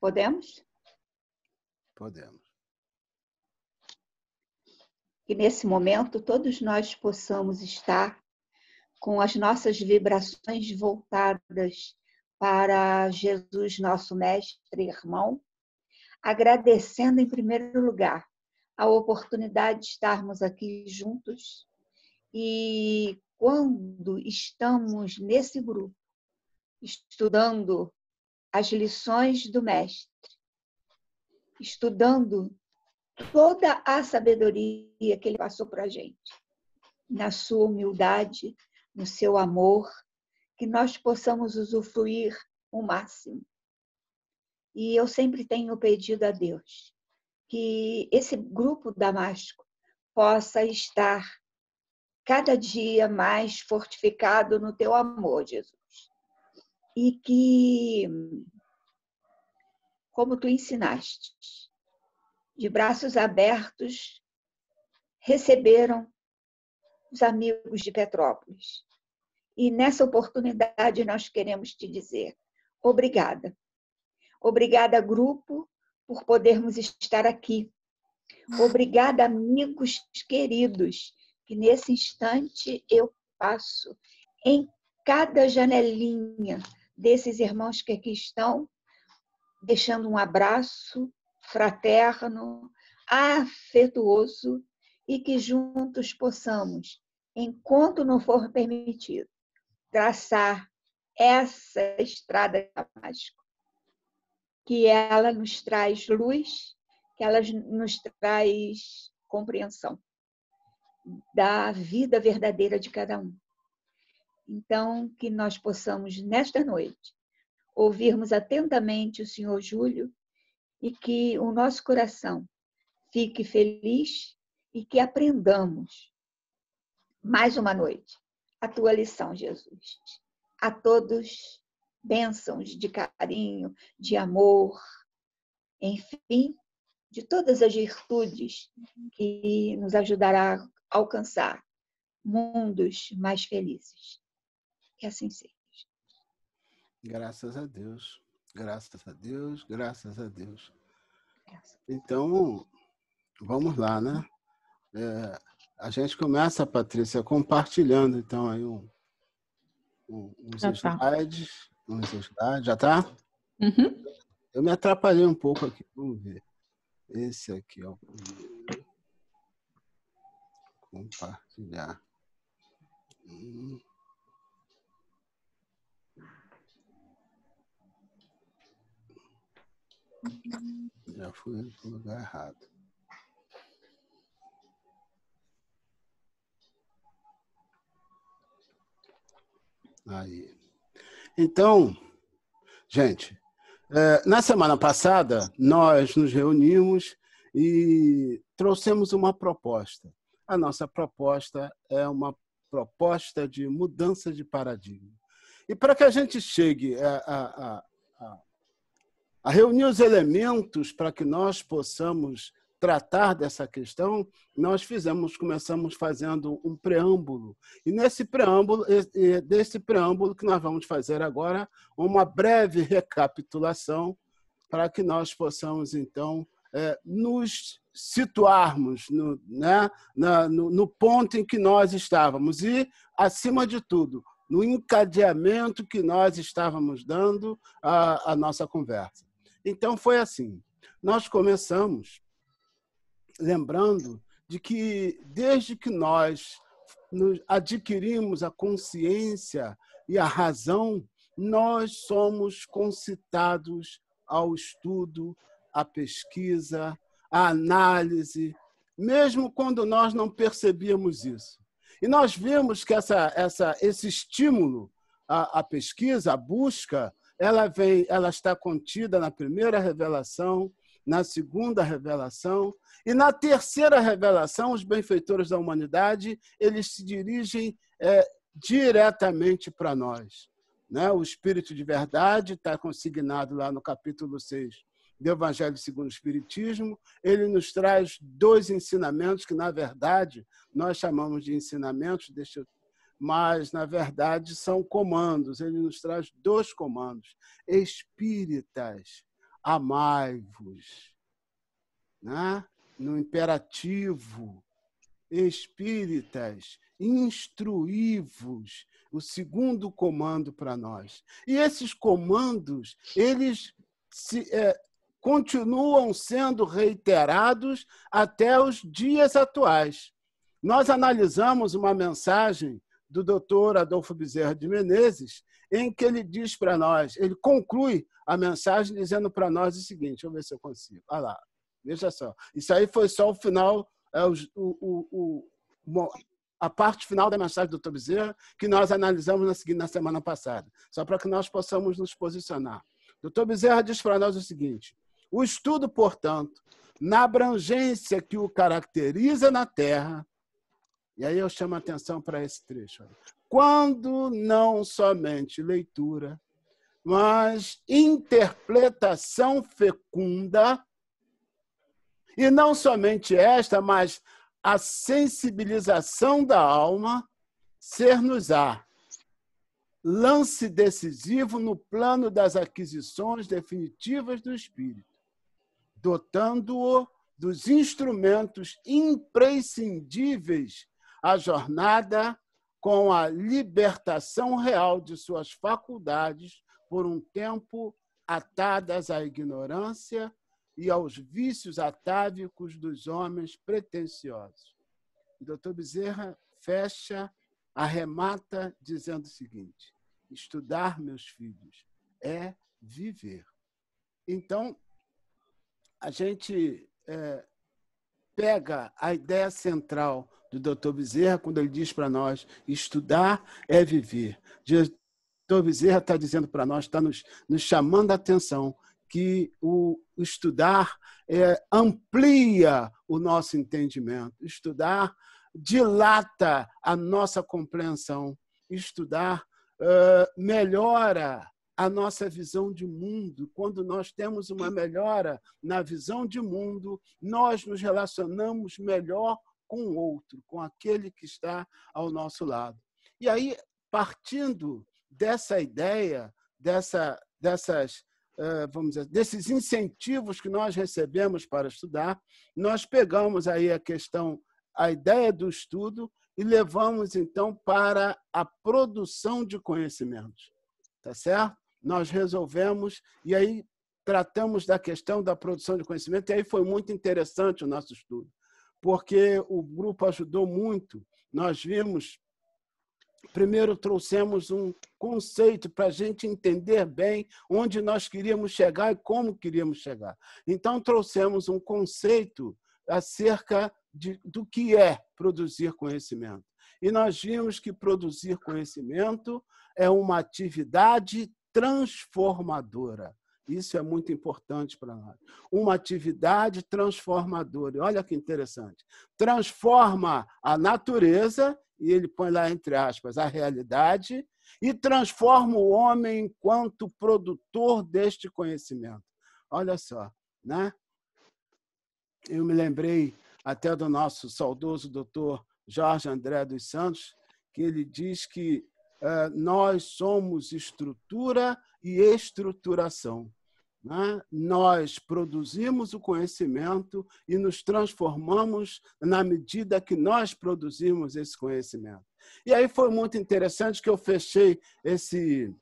Podemos? Podemos. Que nesse momento todos nós possamos estar com as nossas vibrações voltadas para Jesus, nosso mestre e irmão, agradecendo em primeiro lugar a oportunidade de estarmos aqui juntos e quando estamos nesse grupo, estudando as lições do mestre, estudando toda a sabedoria que ele passou para a gente, na sua humildade, no seu amor, que nós possamos usufruir o máximo. E eu sempre tenho pedido a Deus que esse grupo damasco possa estar cada dia mais fortificado no teu amor, Jesus. E que, como tu ensinaste, de braços abertos, receberam os amigos de Petrópolis. E nessa oportunidade nós queremos te dizer obrigada. Obrigada, grupo, por podermos estar aqui. Obrigada, amigos queridos, que nesse instante eu passo em cada janelinha desses irmãos que aqui estão, deixando um abraço fraterno, afetuoso e que juntos possamos, enquanto não for permitido, traçar essa estrada de Damasco, que ela nos traz luz, que ela nos traz compreensão da vida verdadeira de cada um. Então, que nós possamos, nesta noite, ouvirmos atentamente o Senhor Júlio e que o nosso coração fique feliz e que aprendamos mais uma noite a tua lição, Jesus. A todos, bênçãos de carinho, de amor, enfim, de todas as virtudes que nos ajudará a alcançar mundos mais felizes. Que assim seja. Graças a Deus, graças a Deus, graças a Deus. Então, vamos lá, né? A gente começa, Patrícia, compartilhando, então, aí uns slides. Já está? Uhum. Eu me atrapalhei um pouco aqui, vamos ver. Esse aqui, ó. Compartilhar. Já fui para o lugar errado. Aí. Então, gente, na semana passada, nós nos reunimos e trouxemos uma proposta. A nossa proposta é uma proposta de mudança de paradigma. E para que a gente chegue a reunir os elementos para que nós possamos tratar dessa questão, nós começamos fazendo um preâmbulo. E desse preâmbulo que nós vamos fazer agora, uma breve recapitulação para que nós possamos, então, nos situarmos no ponto em que nós estávamos e, acima de tudo, no encadeamento que nós estávamos dando à nossa conversa. Então, foi assim. Nós começamos lembrando de que, desde que nós adquirimos a consciência e a razão, nós somos concitados ao estudo, à pesquisa, à análise, mesmo quando nós não percebíamos isso. E nós vimos que esse estímulo à pesquisa, à busca, ela está contida na primeira revelação, na segunda revelação, e na terceira revelação, os benfeitores da humanidade, eles se dirigem diretamente para nós. Né? O Espírito de Verdade está consignado lá no capítulo 6 do Evangelho segundo o Espiritismo. Ele nos traz 2 ensinamentos que, na verdade, nós chamamos de ensinamentos, mas, na verdade, são comandos. Ele nos traz 2 comandos espíritas. amai-vos, né? No imperativo, espíritas, instruí-vos, o segundo comando para nós. E esses comandos, eles continuam sendo reiterados até os dias atuais. Nós analisamos uma mensagem do Dr. Adolfo Bezerra de Menezes, em que ele diz para nós, ele conclui a mensagem dizendo para nós o seguinte, deixa eu ver se eu consigo. Olha lá, veja só. Isso aí foi só o final, a parte final da mensagem do Dr. Bezerra, que nós analisamos na semana passada, só para que nós possamos nos posicionar. O Dr. Bezerra diz para nós o seguinte, o estudo, portanto, na abrangência que o caracteriza na Terra, e aí eu chamo a atenção para esse trecho, olha, quando não somente leitura, mas interpretação fecunda, e não somente esta, mas a sensibilização da alma, ser-nos-á lance decisivo no plano das aquisições definitivas do espírito, dotando-o dos instrumentos imprescindíveis à jornada com a libertação real de suas faculdades por um tempo atadas à ignorância e aos vícios atávicos dos homens pretensiosos. O Dr. Bezerra fecha, arremata, dizendo o seguinte, estudar, meus filhos, é viver. Então, a gente pega a ideia central do Dr. Bezerra, quando ele diz para nós, estudar é viver. O Dr. Bezerra está dizendo para nós, está nos chamando a atenção, que o estudar amplia o nosso entendimento. Estudar dilata a nossa compreensão. Estudar melhora a nossa visão de mundo. Quando nós temos uma melhora na visão de mundo, nós nos relacionamos melhor com o outro, com aquele que está ao nosso lado. E aí, partindo dessa ideia, vamos dizer, desses incentivos que nós recebemos para estudar, nós pegamos aí a ideia do estudo e levamos, então, para a produção de conhecimentos. Tá certo? Nós resolvemos, e aí tratamos da questão da produção de conhecimento, e aí foi muito interessante o nosso estudo, porque o grupo ajudou muito. Nós vimos, primeiro trouxemos um conceito para a gente entender bem onde nós queríamos chegar e como queríamos chegar. Então, trouxemos um conceito acerca do que é produzir conhecimento. E nós vimos que produzir conhecimento é uma atividade transformadora. Isso é muito importante para nós. Uma atividade transformadora. Olha que interessante. Transforma a natureza, e ele põe lá entre aspas, a realidade, e transforma o homem enquanto produtor deste conhecimento. Olha só, né? Eu me lembrei até do nosso saudoso doutor Jorge André dos Santos, que ele diz que nós somos estrutura e estruturação. Né? Nós produzimos o conhecimento e nos transformamos na medida que nós produzimos esse conhecimento. E aí foi muito interessante que eu fechei esse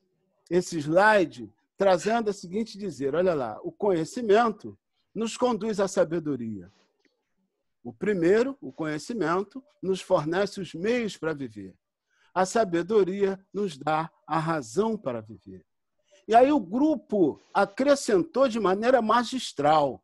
slide trazendo o seguinte dizer, olha lá, o conhecimento nos conduz à sabedoria. O primeiro, o conhecimento, nos fornece os meios para viver. A sabedoria nos dá a razão para viver. E aí o grupo acrescentou de maneira magistral,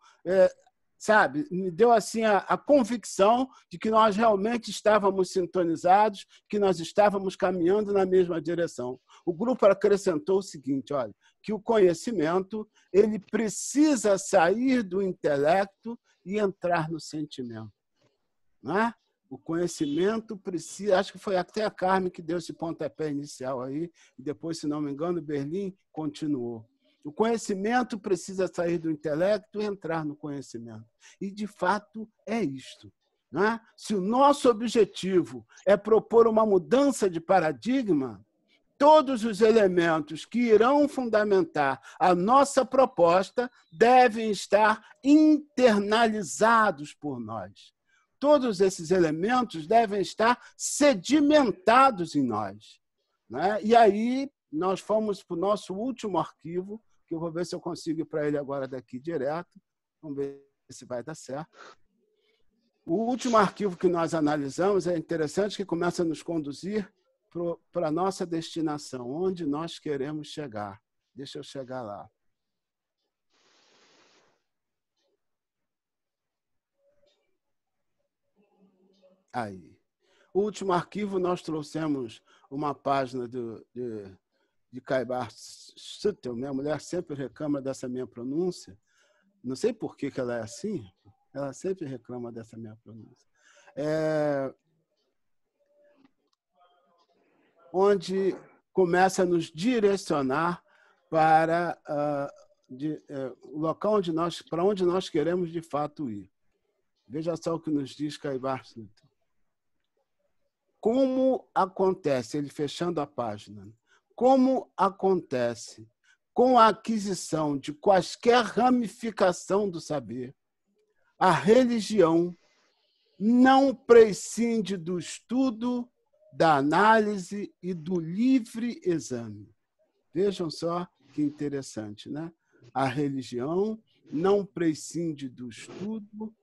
sabe? Me deu assim a convicção de que nós realmente estávamos sintonizados, que nós estávamos caminhando na mesma direção. O grupo acrescentou o seguinte, olha, que o conhecimento ele precisa sair do intelecto e entrar no sentimento. Não é? O conhecimento precisa... Acho que foi até a Carmen que deu esse pontapé inicial aí, e depois, se não me engano, Berlim continuou. O conhecimento precisa sair do intelecto e entrar no conhecimento. E, de fato, é isto. Não é? Se o nosso objetivo é propor uma mudança de paradigma, todos os elementos que irão fundamentar a nossa proposta devem estar internalizados por nós. Todos esses elementos devem estar sedimentados em nós, né? E aí nós fomos para o nosso último arquivo, que eu vou ver se eu consigo ir para ele agora daqui direto. Vamos ver se vai dar certo. O último arquivo que nós analisamos é interessante, que começa a nos conduzir para a nossa destinação, onde nós queremos chegar. Deixa eu chegar lá. Aí. O último arquivo, nós trouxemos uma página de Kaibar Sutton. Minha mulher sempre reclama dessa minha pronúncia. Não sei por que ela é assim, ela sempre reclama dessa minha pronúncia. Onde começa a nos direcionar para o local para onde nós queremos de fato ir. Veja só o que nos diz Kaibar Sutton. Como acontece, ele fechando a página, como acontece com a aquisição de quaisquer ramificação do saber, a religião não prescinde do estudo, da análise e do livre exame. Vejam só que interessante, né? A religião não prescinde do estudo,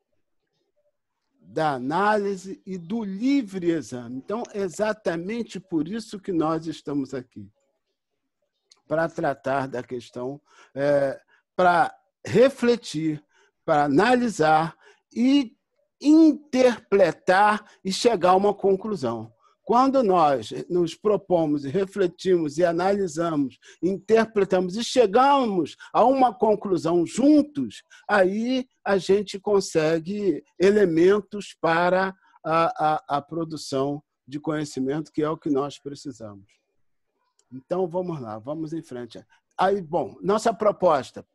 da análise e do livre exame. Então, é exatamente por isso que nós estamos aqui, para tratar da questão, para refletir, para analisar e interpretar e chegar a uma conclusão. Quando nós nos propomos e refletimos e analisamos, interpretamos e chegamos a uma conclusão juntos, aí a gente consegue elementos para a produção de conhecimento, que é o que nós precisamos. Então, vamos lá, vamos em frente. Aí, bom, nossa proposta,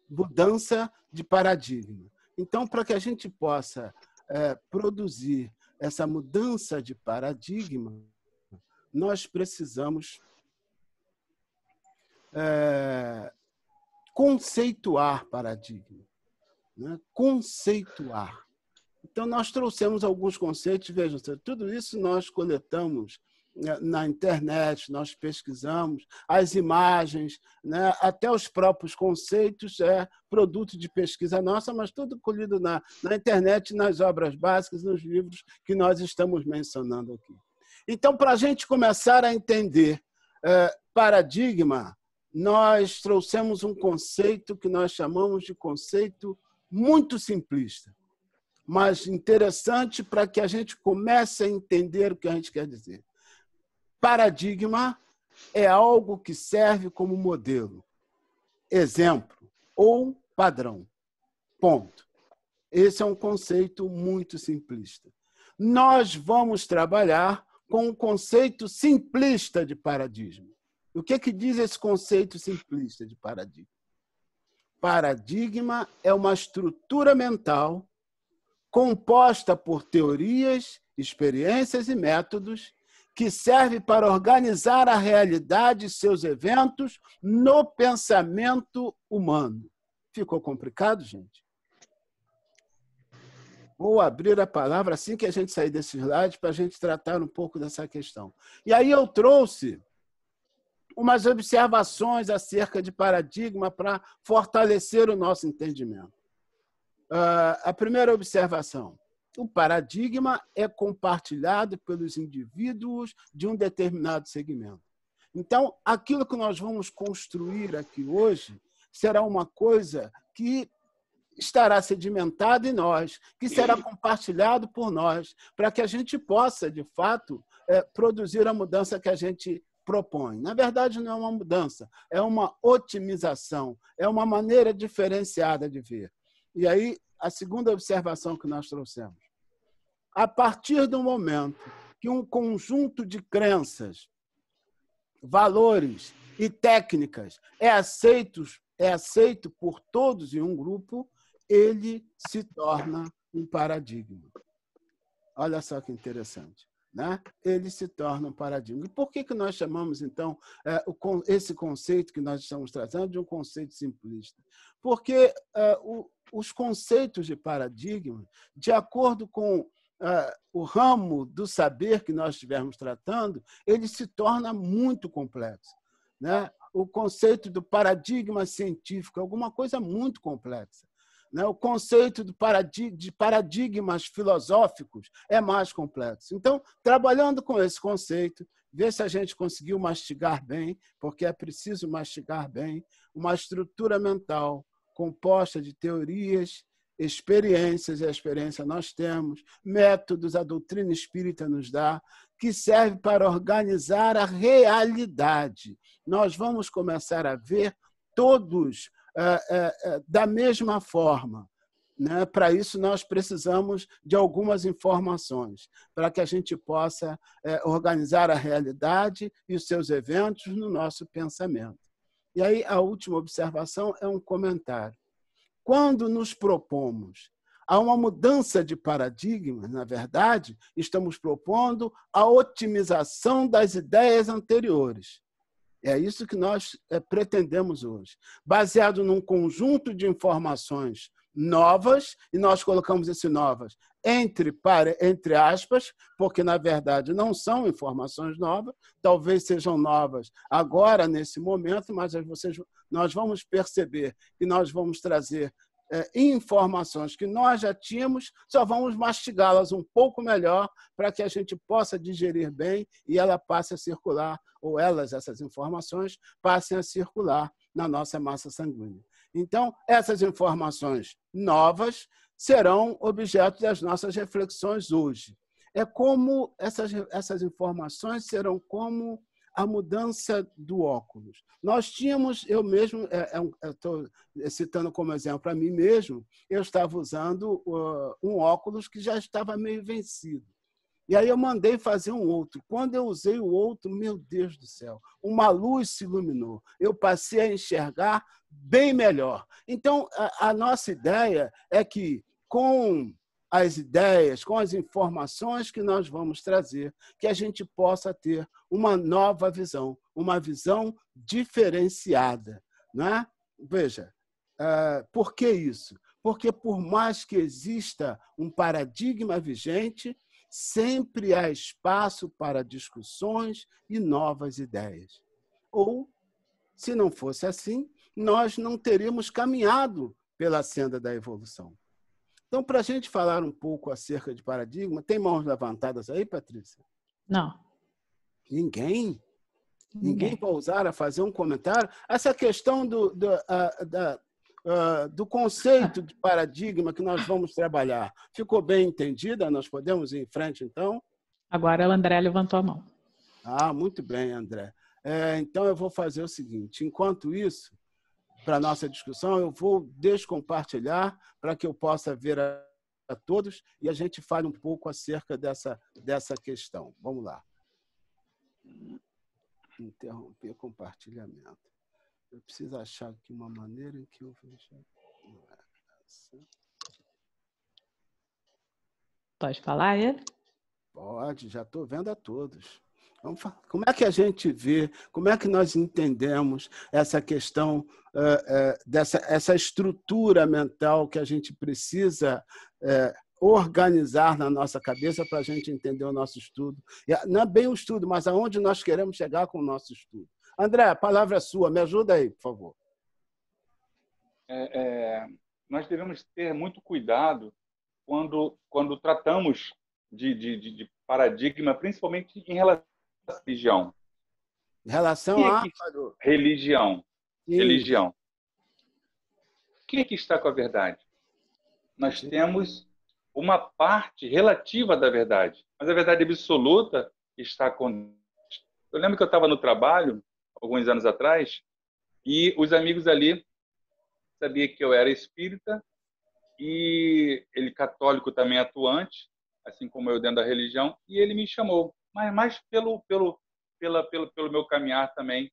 mudança de paradigma. Então, para que a gente possa produzir essa mudança de paradigma, nós precisamos conceituar paradigma, né? Conceituar. Então, nós trouxemos alguns conceitos, vejam, tudo isso nós coletamos na internet, nós pesquisamos, as imagens, né? Até os próprios conceitos é produto de pesquisa nossa, mas tudo colhido na internet, nas obras básicas, nos livros que nós estamos mencionando aqui. Então, para a gente começar a entender paradigma, nós trouxemos um conceito que nós chamamos de conceito muito simplista, mas interessante para que a gente comece a entender o que a gente quer dizer. Paradigma é algo que serve como modelo, exemplo ou padrão. Ponto. Esse é um conceito muito simplista. Nós vamos trabalhar com um conceito simplista de paradigma. O que diz esse conceito simplista de paradigma? Paradigma é uma estrutura mental composta por teorias, experiências e métodos que serve para organizar a realidade e seus eventos no pensamento humano. Ficou complicado, gente? Vou abrir a palavra assim que a gente sair desse slide para a gente tratar um pouco dessa questão. E aí eu trouxe umas observações acerca de paradigma para fortalecer o nosso entendimento. A primeira observação. O paradigma é compartilhado pelos indivíduos de um determinado segmento. Então, aquilo que nós vamos construir aqui hoje será uma coisa que estará sedimentado em nós, que será compartilhado por nós, para que a gente possa, de fato, produzir a mudança que a gente propõe. Na verdade, não é uma mudança, é uma otimização, é uma maneira diferenciada de ver. E aí, a segunda observação que nós trouxemos. A partir do momento que um conjunto de crenças, valores e técnicas é aceito por todos em um grupo, ele se torna um paradigma. Olha só que interessante. né? Ele se torna um paradigma. E por que nós chamamos, então, esse conceito que nós estamos trazendo de um conceito simplista? Porque os conceitos de paradigma, de acordo com o ramo do saber que nós estivermos tratando, ele se torna muito complexo, né? O conceito do paradigma científico é alguma coisa muito complexa, né? O conceito de paradigmas filosóficos é mais complexo. Então, trabalhando com esse conceito, ver se a gente conseguiu mastigar bem, porque é preciso mastigar bem, uma estrutura mental composta de teorias, experiências, e a experiência nós temos, métodos, a doutrina espírita nos dá, que serve para organizar a realidade. Nós vamos começar a ver todos da mesma forma, né? Para isso, nós precisamos de algumas informações, para que a gente possa organizar a realidade e os seus eventos no nosso pensamento. E aí, a última observação é um comentário. Quando nos propomos a uma mudança de paradigma, na verdade, estamos propondo a otimização das ideias anteriores. É isso que nós pretendemos hoje. Baseado num conjunto de informações novas, e nós colocamos esse novas entre aspas, porque, na verdade, não são informações novas, talvez sejam novas agora, nesse momento, mas nós vamos perceber que nós vamos trazer informações que nós já tínhamos, só vamos mastigá-las um pouco melhor para que a gente possa digerir bem e ela passe a circular, ou essas informações, passem a circular na nossa massa sanguínea. Então, essas informações novas serão objeto das nossas reflexõões hoje. É como essas informações serão como a mudança do óculos. Nós tínhamos, eu mesmo, estou citando como exemplo a mim mesmo, eu estava usando um óculos que já estava meio vencido. E aí eu mandei fazer um outro. Quando eu usei o outro, meu Deus do céu, uma luz se iluminou. Eu passei a enxergar bem melhor. Então, a nossa ideia é que, com as ideias, com as informações que nós vamos trazer, que a gente possa ter uma nova visão, uma visão diferenciada, não é? Veja, por que isso? Porque, por mais que exista um paradigma vigente, sempre há espaço para discussões e novas ideias. Ou, se não fosse assim, nós não teríamos caminhado pela senda da evolução. Então, para a gente falar um pouco acerca de paradigma, tem mãos levantadas aí, Patrícia? Não. Ninguém? Ninguém vai ousar a fazer um comentário? Essa questão do conceito de paradigma que nós vamos trabalhar, ficou bem entendida? Nós podemos ir em frente, então? Agora o André levantou a mão. Muito bem, André. Então, eu vou fazer o seguinte. Enquanto isso, para a nossa discussão, eu vou descompartilhar para que eu possa ver a todos e a gente fale um pouco acerca dessa questão. Vamos lá. Interromper compartilhamento. Eu preciso achar aqui uma maneira em que eu veja. Pode falar, ele? Pode, já estou vendo a todos. Como é que a gente vê, como é que nós entendemos essa questão, essa estrutura mental que a gente precisa organizar na nossa cabeça para a gente entender o nosso estudo? Não é bem o estudo, mas aonde nós queremos chegar com o nosso estudo. André, a palavra é sua, me ajuda aí, por favor. Nós devemos ter muito cuidado quando tratamos de paradigma, principalmente em relação à religião. Em relação à religião. Sim. Religião. Quem é que está com a verdade? Nós temos uma parte relativa da verdade, mas a verdade absoluta está com... Eu lembro que eu estava no trabalho, alguns anos atrás, e os amigos ali sabiam que eu era espírita, e ele católico também atuante, assim como eu dentro da religião, e ele me chamou, mas mais pelo meu caminhar também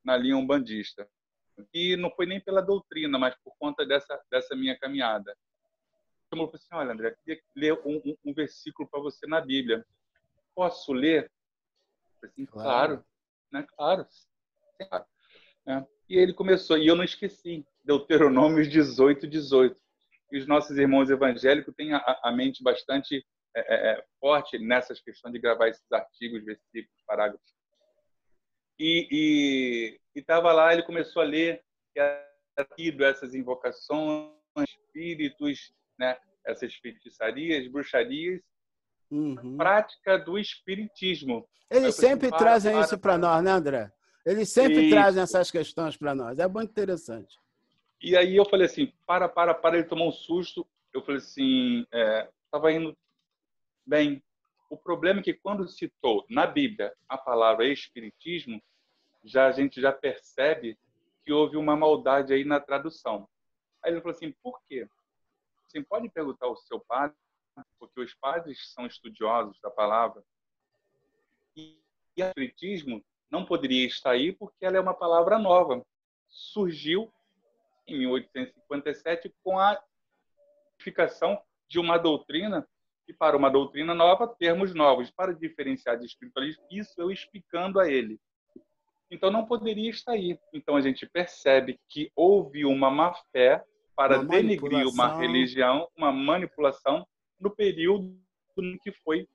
na linha umbandista. E não foi nem pela doutrina, mas por conta dessa minha caminhada. Chamou e falou assim: olha, André, eu queria ler um versículo para você na Bíblia. posso ler? Eu falei assim, claro, né? Claro. Claro. E ele começou, e eu não esqueci, Deuteronômio 18, 18. E os nossos irmãos evangélicos têm a mente bastante forte nessas questões de gravar esses artigos, versículos, parágrafos. E estava lá, ele começou a ler que era tido essas invocações, espíritos, né, essas feitiçarias, bruxarias, prática do espiritismo. Eles sempre trazem isso para nós, né, André? Eles sempre trazem essas questões para nós. É muito interessante. E aí eu falei assim, para. Ele tomou um susto. Eu falei assim, estava indo bem. O problema é que quando citou na Bíblia a palavra espiritismo, a gente já percebe que houve uma maldade aí na tradução. Aí ele falou assim, por quê? Você pode perguntar ao seu padre, porque os padres são estudiosos da palavra. E o espiritismo não poderia estar aí porque ela é uma palavra nova. Surgiu em 1857 com a identificação de uma doutrina, e para uma doutrina nova, termos novos. Para diferenciar de espiritualismo, isso eu explicando a ele. Então não poderia estar aí. Então a gente percebe que houve uma má-fé para denegrir uma religião, uma manipulação no período em que foi.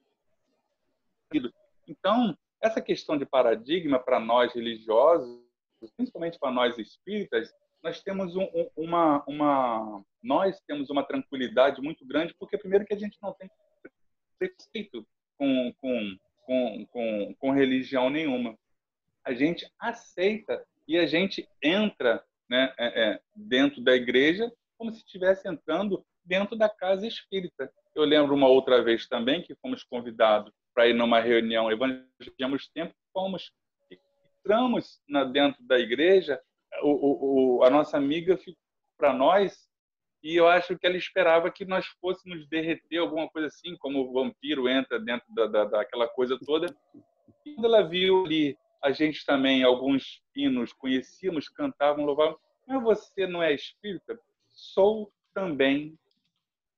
Então, essa questão de paradigma para nós religiosos, principalmente para nós espíritas, nós temos nós temos uma tranquilidade muito grande, porque primeiro que a gente não tem preconceito com religião nenhuma. A gente aceita e a gente entra, né, dentro da igreja como se estivesse entrando dentro da casa espírita. Eu lembro uma outra vez também que fomos convidados para ir numa reunião evangelizamos tempo, entramos dentro da igreja, a nossa amiga ficou para nós e eu acho que ela esperava que nós fôssemos derreter alguma coisa assim, como o vampiro entra dentro daquela coisa toda. E quando ela viu ali, a gente também, alguns hinos conhecíamos, cantavam, louvavam. Mas você não é espírita? Sou também.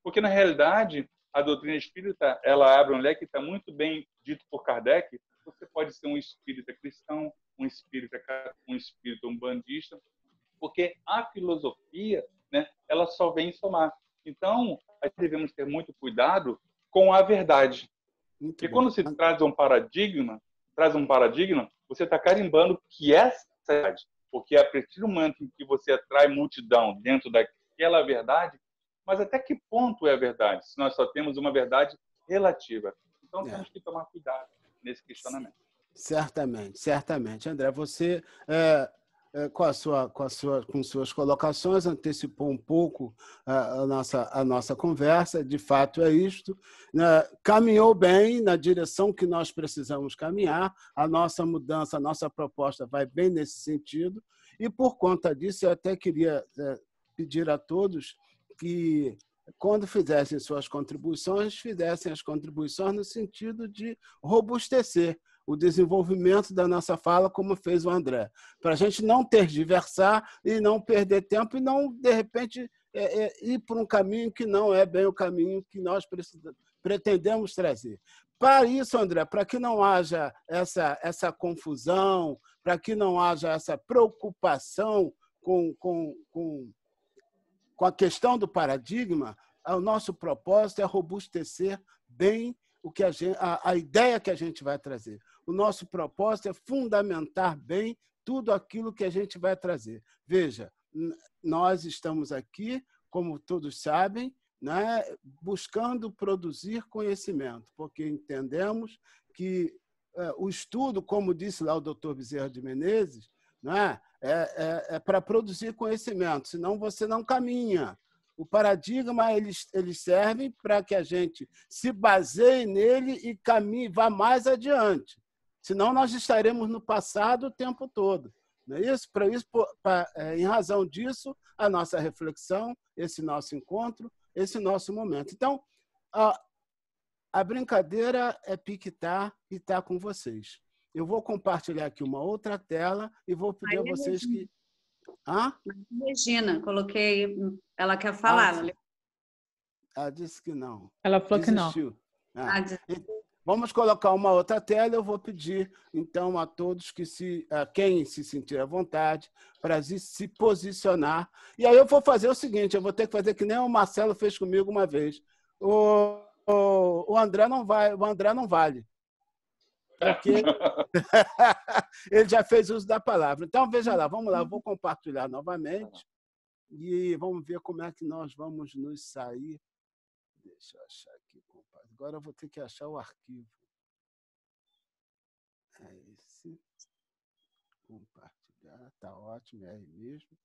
Porque, na realidade, a doutrina espírita, ela abre um leque que está muito bem dito por Kardec. Você pode ser um espírita cristão, um espírita umbandista, porque a filosofia, né, ela só vem somar. Então, nós devemos ter muito cuidado com a verdade. Porque quando se traz um paradigma, você está carimbando que essa é a verdade. Porque a partir do momento em que você atrai multidão dentro daquela verdade, mas até que ponto é a verdade? Se nós só temos uma verdade relativa. Então, temos que tomar cuidado nesse questionamento. Certamente, certamente. André, você, com suas colocações, antecipou um pouco a nossa conversa. De fato, é isto. Caminhou bem na direção que nós precisamos caminhar. A nossa mudança, a nossa proposta vai bem nesse sentido. E, por conta disso, eu até queria pedir a todos que, quando fizessem suas contribuições, fizessem as contribuições no sentido de robustecer o desenvolvimento da nossa fala, como fez o André, para a gente não tergiversar e não perder tempo e não, de repente, ir por um caminho que não é bem o caminho que nós pretendemos trazer. Para isso, André, para que não haja essa confusão, para que não haja essa preocupação com a questão do paradigma, o nosso propósito é robustecer bem a ideia que a gente vai trazer. O nosso propósito é fundamentar bem tudo aquilo que a gente vai trazer. Veja, nós estamos aqui, como todos sabem, né, buscando produzir conhecimento, porque entendemos que o estudo, como disse lá o doutor Bezerra de Menezes, né, é para produzir conhecimento, senão você não caminha. O paradigma, eles servem para que a gente se baseie nele e caminhe, vá mais adiante. Senão, nós estaremos no passado o tempo todo. Não é isso? Em razão disso, a nossa reflexão, esse nosso encontro, esse nosso momento. Então, a brincadeira é piquetar e estar com vocês. Eu vou compartilhar aqui uma outra tela e vou pedir a vocês que... Regina, coloquei. Ela quer falar. Ela disse que não. Ela falou que não. Vamos colocar uma outra tela. Eu vou pedir, então, a todos a quem se sentir à vontade, para se posicionar. E aí eu vou fazer o seguinte, eu vou ter que fazer que nem o Marcelo fez comigo uma vez. O André não vale. Porque ele já fez uso da palavra. Então, veja lá, vamos lá, eu vou compartilhar novamente e vamos ver como é que nós vamos nos sair. Deixa eu achar aqui. Agora eu vou ter que achar o arquivo. É esse. Compartilhar, tá ótimo, é aí mesmo.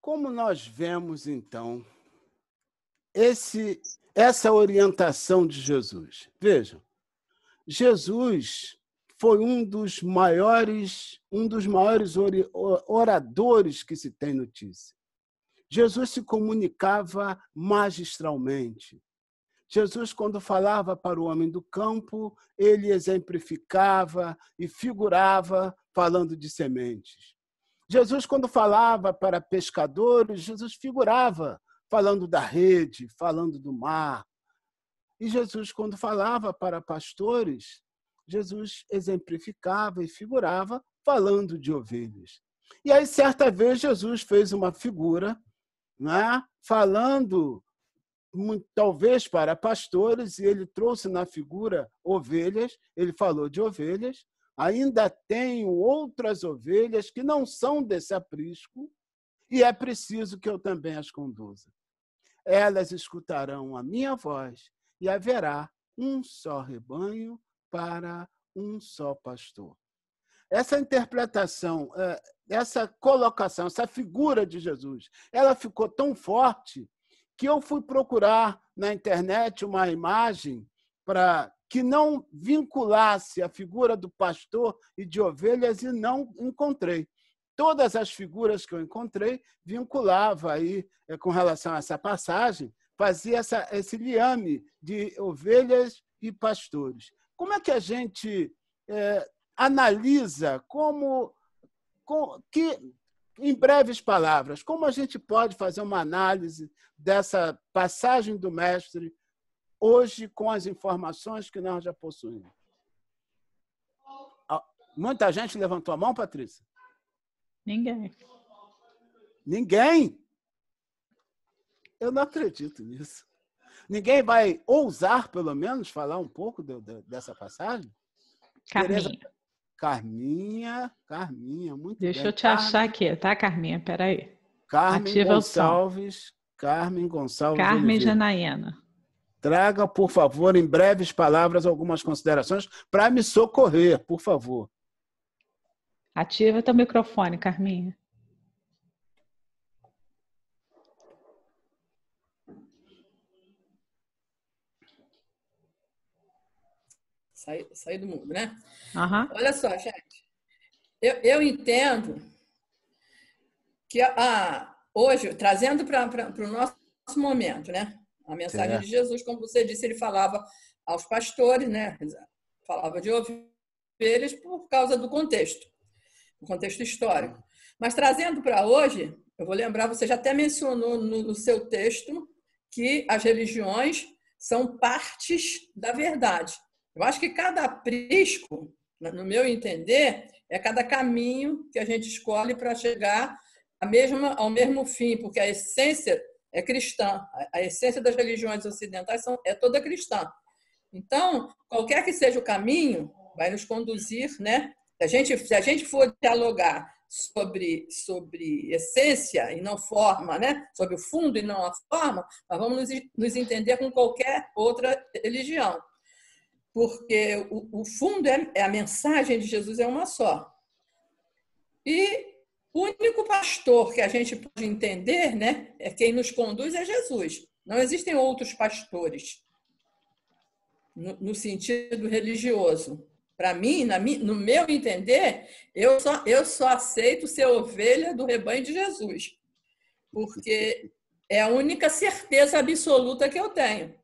Como nós vemos, então, essa orientação de Jesus? Vejam, Jesus foi um dos maiores oradores que se tem notícia. Jesus se comunicava magistralmente. Jesus, quando falava para o homem do campo, ele exemplificava e figurava falando de sementes. Jesus, quando falava para pescadores, Jesus figurava falando da rede, falando do mar. E Jesus, quando falava para pastores, Jesus exemplificava e figurava falando de ovelhas. E aí, certa vez, Jesus fez uma figura, né, falando, talvez, para pastores, e ele trouxe na figura ovelhas, ele falou de ovelhas. Ainda tenho outras ovelhas que não são desse aprisco, e é preciso que eu também as conduza. Elas escutarão a minha voz, e haverá um só rebanho para um só pastor. Essa interpretação, essa colocação, essa figura de Jesus, ela ficou tão forte que eu fui procurar na internet uma imagem para que não vinculasse a figura do pastor e de ovelhas e não encontrei. Todas as figuras que eu encontrei vinculavam aí, com relação a essa passagem, fazia esse liame de ovelhas e pastores. Como é que a gente analisa, em breves palavras, como a gente pode fazer uma análise dessa passagem do Mestre hoje com as informações que nós já possuímos? Muita gente levantou a mão, Patrícia? Ninguém. Ninguém? Eu não acredito nisso. Ninguém vai ousar, pelo menos, falar um pouco dessa passagem? Carminha. Carminha, muito Deixa bem. eu te achar aqui, tá, Carminha? Peraí. Carmen Gonçalves Carmen Oliveira. Janaína. Traga, por favor, em breves palavras, algumas considerações para me socorrer, por favor. Ativa teu microfone, Carminha. Sair do mundo, né? Uhum. Olha só, gente. Eu entendo que hoje, trazendo para o nosso momento, né? A mensagem de Jesus, como você disse, ele falava aos pastores, né? Falava de ovelhas por causa do contexto histórico. Mas trazendo para hoje, eu vou lembrar, você já até mencionou no seu texto que as religiões são partes da verdade. Eu acho que cada aprisco, no meu entender, é cada caminho que a gente escolhe para chegar ao mesmo fim, porque a essência é cristã. A essência das religiões ocidentais é toda cristã. Então, qualquer que seja o caminho, vai nos conduzir, né? Se a gente for dialogar sobre essência e não forma, né? Sobre o fundo e não a forma, nós vamos nos entender com qualquer outra religião. Porque o fundo a mensagem de Jesus é uma só. E o único pastor que a gente pode entender, né, é quem nos conduz é Jesus. Não existem outros pastores no sentido religioso. Para mim, no meu entender, eu só aceito ser ovelha do rebanho de Jesus, porque é a única certeza absoluta que eu tenho.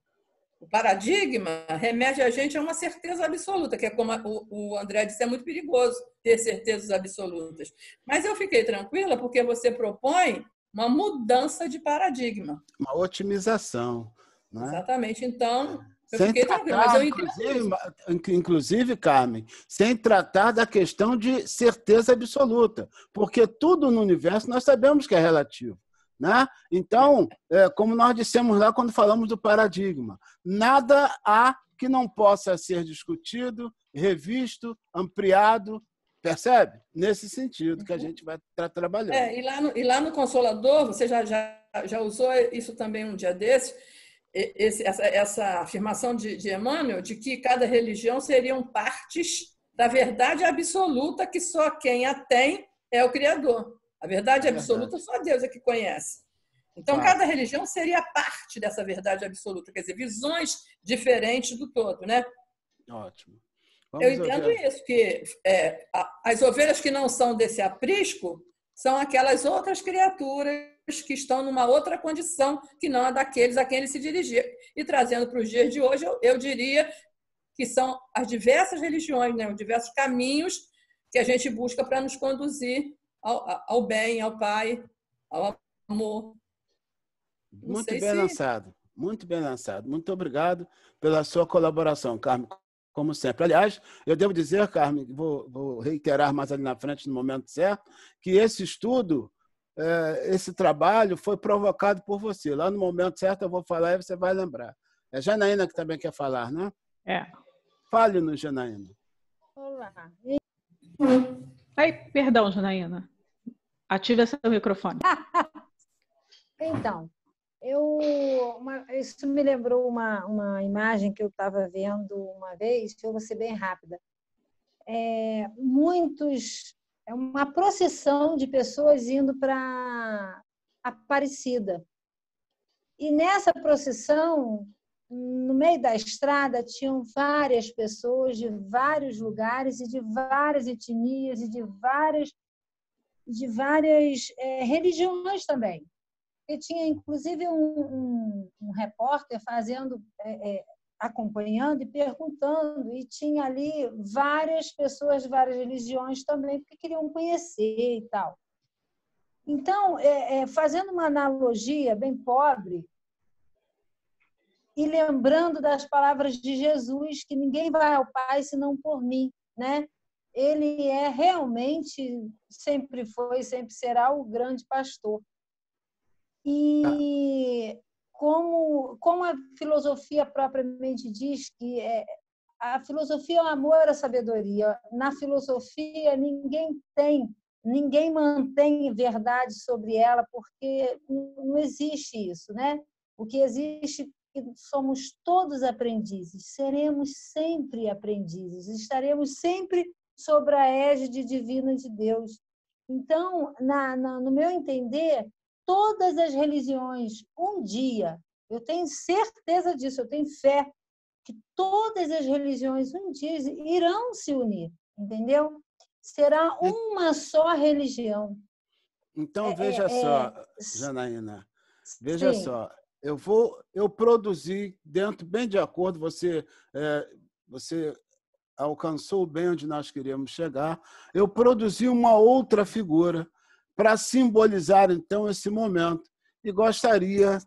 O paradigma remete a gente a uma certeza absoluta, que é como o André disse, é muito perigoso ter certezas absolutas. Mas eu fiquei tranquila porque você propõe uma mudança de paradigma. Uma otimização. Não é? Exatamente. Então, eu sem fiquei tranquila. Mas eu inclusive, Carmen, sem tratar da questão de certeza absoluta, porque tudo no universo nós sabemos que é relativo. Né? Então, como nós dissemos lá quando falamos do paradigma, nada há que não possa ser discutido, revisto, ampliado, percebe? Nesse sentido que a gente vai estar trabalhando. E lá no Consolador, você já usou isso também um dia desses, essa afirmação de Emmanuel, de que cada religião seriam partes da verdade absoluta que só quem a tem é o Criador. A verdade absoluta só Deus é que conhece. Então, cada religião seria parte dessa verdade absoluta, quer dizer, visões diferentes do todo, né? Ótimo. Eu entendo isso, que as ovelhas que não são desse aprisco são aquelas outras criaturas que estão numa outra condição que não a daqueles a quem ele se dirigia. E trazendo para os dias de hoje, eu diria que são as diversas religiões, né? Os diversos caminhos que a gente busca para nos conduzir ao bem, ao Pai, ao amor. Muito bem lançado, muito bem lançado. Muito obrigado pela sua colaboração, Carmen, como sempre. Aliás, eu devo dizer, Carmen, vou reiterar mais ali na frente, no momento certo, que esse estudo, esse trabalho foi provocado por você. Lá no momento certo eu vou falar e você vai lembrar. É Janaína que também quer falar, né? Fale-nos, Janaína. Olá. Ai, perdão, Janaína. Ative seu microfone. Então, isso me lembrou uma imagem que eu estava vendo uma vez, que eu vou ser bem rápida. É uma procissão de pessoas indo para Aparecida. E nessa procissão, no meio da estrada, tinham várias pessoas de vários lugares e de várias etnias e de várias religiões também. E tinha, inclusive, um repórter acompanhando e perguntando, e tinha ali várias pessoas de várias religiões também, porque queriam conhecer e tal. Então, fazendo uma analogia bem pobre, e lembrando das palavras de Jesus, que ninguém vai ao Pai senão por mim, né? Ele realmente, sempre foi, sempre será o grande pastor. E como a filosofia propriamente diz, que a filosofia é o amor à sabedoria. Na filosofia, ninguém mantém verdade sobre ela, porque não existe isso, né? O que existe é que somos todos aprendizes, seremos sempre aprendizes, estaremos sempre sob a égide divina de Deus. Então, no meu entender, todas as religiões, um dia, eu tenho certeza disso, eu tenho fé, que todas as religiões um dia irão se unir, entendeu? Será uma só religião. Então, veja só, Janaína, veja só, eu produzi, bem de acordo, você alcançou bem onde nós queríamos chegar, eu produzi uma outra figura para simbolizar, então, esse momento. E gostaria,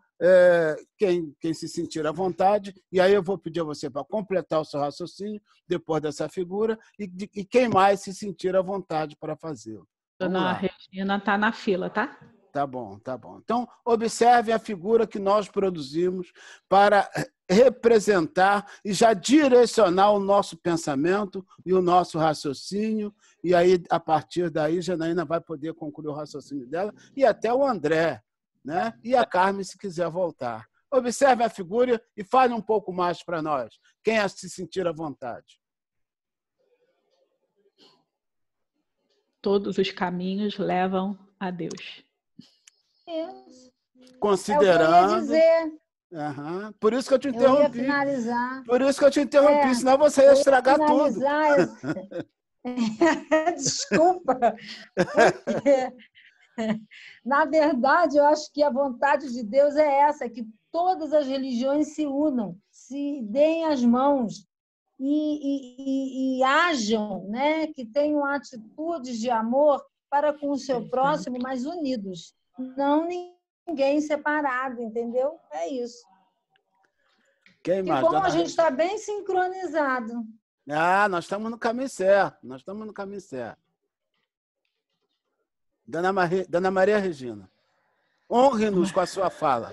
quem se sentir à vontade, e aí eu vou pedir a você para completar o seu raciocínio, depois dessa figura, e quem mais se sentir à vontade para fazê-lo. Dona Regina está na fila, tá? Tá bom, tá bom. Então, observe a figura que nós produzimos para representar e já direcionar o nosso pensamento e o nosso raciocínio. E aí, a partir daí, Janaína vai poder concluir o raciocínio dela e até o André, né? E a Carmen, se quiser voltar. Observe a figura e fale um pouco mais para nós. Quem a se sentir à vontade. Todos os caminhos levam a Deus. Isso. Considerando. Uhum. Por isso que eu te interrompi. Eu ia finalizar. Por isso que eu te interrompi, senão você ia estragar tudo. Desculpa. Na verdade, eu acho que a vontade de Deus é essa, que todas as religiões se unam, se deem as mãos e hajam, né? Que tenham atitudes de amor para com o seu próximo, mas unidos, não ninguém separado, entendeu? É isso. Quem Que mais? bom, Dona a gente Regina? está bem sincronizado. Ah, nós estamos no caminho certo. Nós estamos no caminho certo. Dona Maria Regina, honre-nos com a sua fala.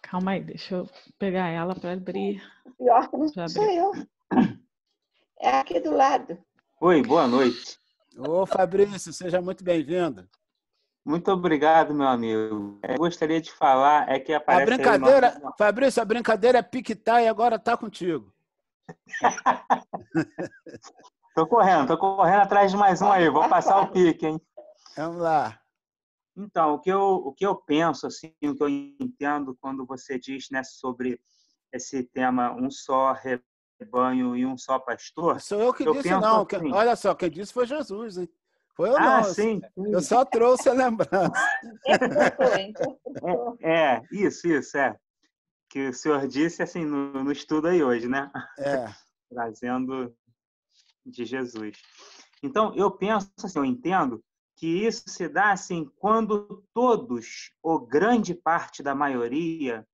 Calma aí, deixa eu pegar ela para abrir. Pior que não Já sou abri. eu. É aqui do lado. Oi, boa noite. Ô, Fabrício, seja muito bem-vindo. Muito obrigado, meu amigo. Eu gostaria de falar, é que A aparece aí o brincadeira, nome... Fabrício, a brincadeira é piquetar e agora está contigo. Tô correndo atrás de mais um aí, vou passar o pique, hein? Vamos lá. Então, o que eu penso, assim, o que eu entendo quando você diz, né, sobre esse tema um só rebanho e um só pastor, Sou eu que eu disse, penso não. assim, Olha só, quem disse foi Jesus, hein? Foi eu não. sim. Eu só trouxe a lembrança. Interpretou. Isso, que o senhor disse, assim, no estudo aí hoje, né? É. Trazendo de Jesus. Então, eu penso assim, eu entendo que isso se dá assim quando todos, ou grande parte da maioria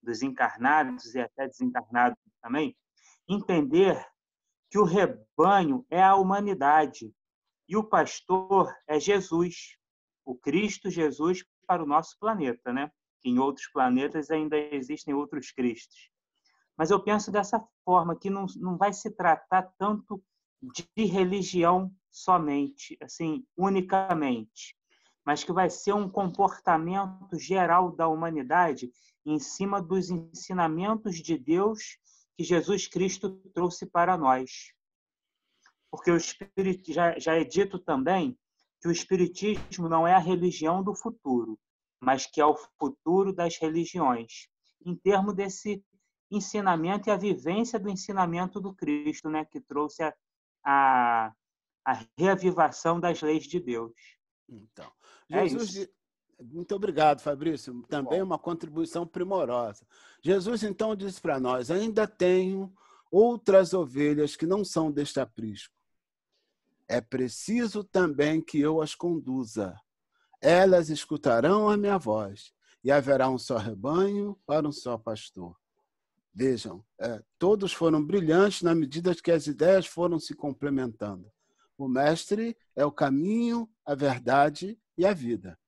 dos encarnados e até desencarnados também, entender que o rebanho é a humanidade e o pastor é Jesus, o Cristo Jesus para o nosso planeta, né? Em outros planetas ainda existem outros Cristos. Mas eu penso dessa forma, que não vai se tratar tanto de religião somente, assim, unicamente, mas que vai ser um comportamento geral da humanidade em cima dos ensinamentos de Deus que Jesus Cristo trouxe para nós. Porque o Espírito, já é dito também que o Espiritismo não é a religião do futuro, mas que é o futuro das religiões, em termos desse ensinamento e a vivência do ensinamento do Cristo, né, que trouxe a reavivação das leis de Deus. Então, Jesus, muito obrigado, Fabrício. Também uma contribuição primorosa. Jesus, então, disse para nós: ainda tenho outras ovelhas que não são deste aprisco. É preciso também que eu as conduza. Elas escutarão a minha voz, e haverá um só rebanho para um só pastor. Vejam, todos foram brilhantes na medida que as ideias foram se complementando. O mestre é o caminho, a verdade e a vida,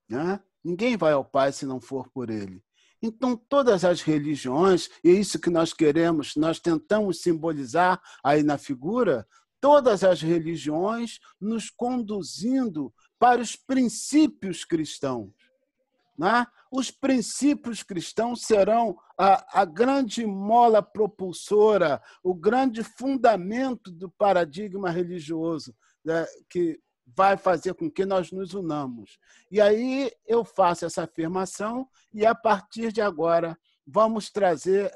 né? Ninguém vai ao Pai se não for por ele. Então, todas as religiões, e é isso que nós queremos, nós tentamos simbolizar aí na figura, todas as religiões nos conduzindo para os princípios cristãos, né? Os princípios cristãos serão a grande mola propulsora, o grande fundamento do paradigma religioso, né, que vai fazer com que nós nos unamos. E aí eu faço essa afirmação e, a partir de agora, vamos trazer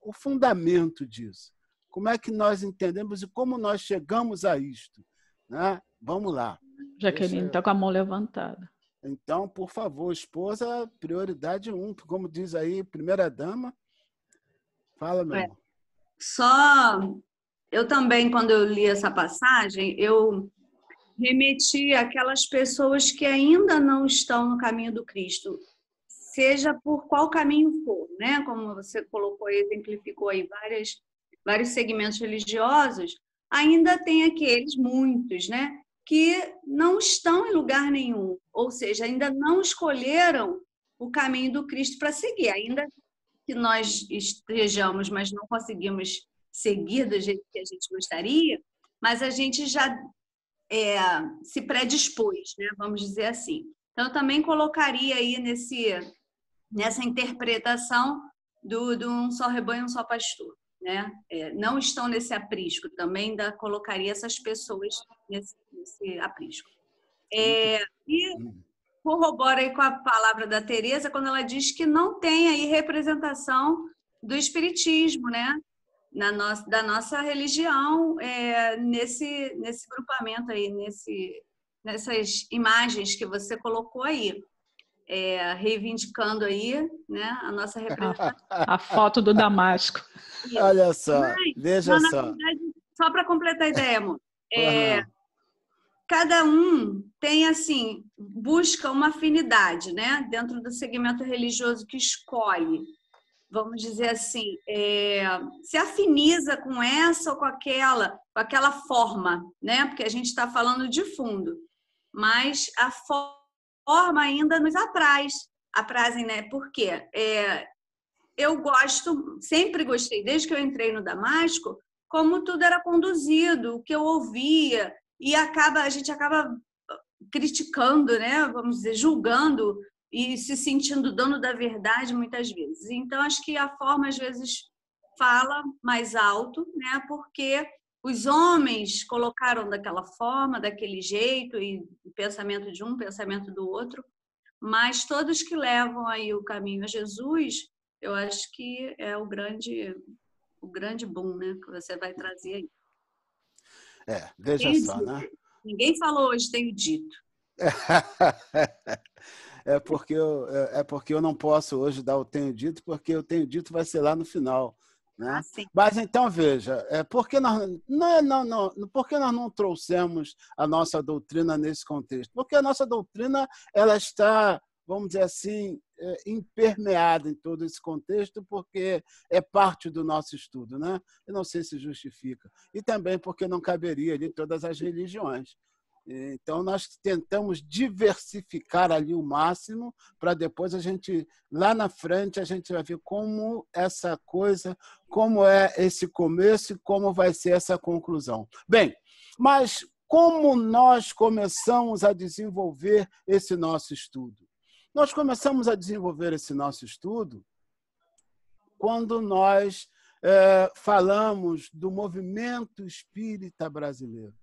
o fundamento disso. Como é que nós entendemos e como nós chegamos a isto, né? Vamos lá. Jaqueline está com a mão levantada. Então, por favor, esposa, prioridade 1, como diz aí, primeira dama. Fala, meu irmão. Só, eu também, quando eu li essa passagem, eu remeti àquelas pessoas que ainda não estão no caminho do Cristo, seja por qual caminho for, né? Como você colocou, exemplificou aí vários segmentos religiosos, ainda tem aqueles, muitos, né? Que não estão em lugar nenhum, ou seja, ainda não escolheram o caminho do Cristo para seguir, ainda que nós estejamos, mas não conseguimos seguir do jeito que a gente gostaria, mas a gente já se predispôs, né? Vamos dizer assim. Então, eu também colocaria aí nessa interpretação do um só rebanho, um só pastor, né? Não estão nesse aprisco, também colocaria essas pessoas nesse aprisco. E corrobora aí com a palavra da Teresa quando ela diz que não tem aí representação do espiritismo, né? Da nossa religião, nesse grupamento aí, nessas imagens que você colocou aí. reivindicando aí, né, a nossa representação. A foto do Damasco. Olha só, Mas, veja na só. verdade, só para completar a ideia, amor, Pois não. cada um tem, assim, busca uma afinidade, né, dentro do segmento religioso que escolhe, vamos dizer assim, se afiniza com essa ou com aquela forma, né, porque a gente está falando de fundo, mas a forma ainda nos aprazem, né, por quê? Eu sempre gostei, desde que eu entrei no Damasco, como tudo era conduzido, o que eu ouvia, e a gente acaba criticando, né? Vamos dizer, julgando e se sentindo dono da verdade muitas vezes. Então, acho que a forma, às vezes, fala mais alto, né? Porque os homens colocaram daquela forma, daquele jeito, e o pensamento de um, o pensamento do outro, mas todos que levam aí o caminho a Jesus, eu acho que é o grande boom, né? Que você vai trazer aí. Veja só, né? Ninguém falou hoje, tenho dito. É porque eu não posso hoje dar o tenho dito, porque o tenho dito vai ser lá no final, né? Mas então veja, por que nós não trouxemos a nossa doutrina nesse contexto? Porque a nossa doutrina ela está, vamos dizer assim, impermeada em todo esse contexto, porque é parte do nosso estudo, né? Eu não sei se justifica. E também porque não caberia ali todas as religiões. Então, nós tentamos diversificar ali o máximo para depois lá na frente, a gente vai ver como essa coisa, como é esse começo e como vai ser essa conclusão. Bem, mas como nós começamos a desenvolver esse nosso estudo? Nós começamos a desenvolver esse nosso estudo quando nós falamos do movimento espírita brasileiro.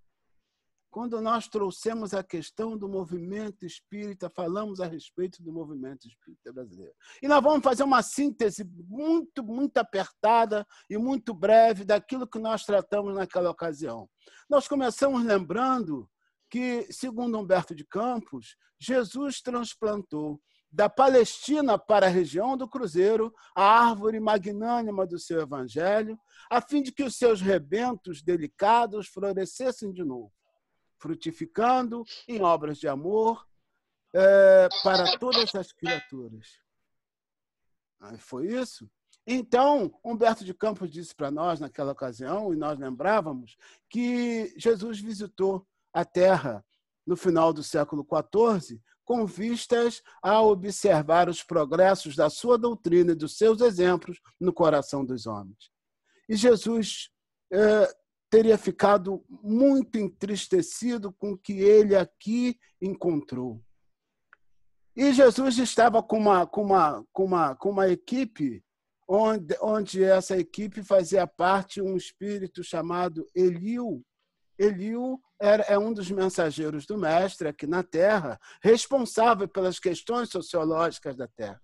Quando nós trouxemos a questão do movimento espírita, falamos a respeito do movimento espírita brasileiro. E nós vamos fazer uma síntese muito, muito apertada e muito breve daquilo que nós tratamos naquela ocasião. Nós começamos lembrando que, segundo Humberto de Campos, Jesus transplantou da Palestina para a região do Cruzeiro a árvore magnânima do seu evangelho, a fim de que os seus rebentos delicados florescessem de novo, frutificando em obras de amor para todas as criaturas. Foi isso? Então, Humberto de Campos disse para nós, naquela ocasião, e nós lembrávamos, que Jesus visitou a Terra no final do século XIV, com vistas a observar os progressos da sua doutrina e dos seus exemplos no coração dos homens. E Jesus teria ficado muito entristecido com o que ele aqui encontrou. E Jesus estava com uma equipe, onde essa equipe fazia parte um espírito chamado Eliú. Eliú é um dos mensageiros do Mestre aqui na Terra, responsável pelas questões sociológicas da Terra.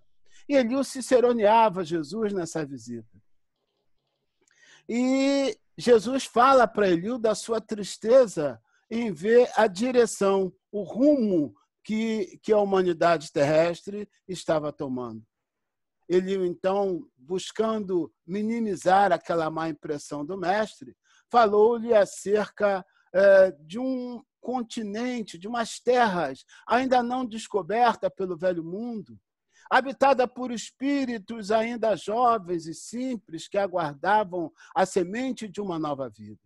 E Eliú ciceroneava Jesus nessa visita. E Jesus fala para Eliú da sua tristeza em ver a direção, o rumo que a humanidade terrestre estava tomando. Eliú, então, buscando minimizar aquela má impressão do Mestre, falou-lhe acerca de um continente, de umas terras ainda não descobertas pelo velho mundo, habitada por espíritos ainda jovens e simples que aguardavam a semente de uma nova vida.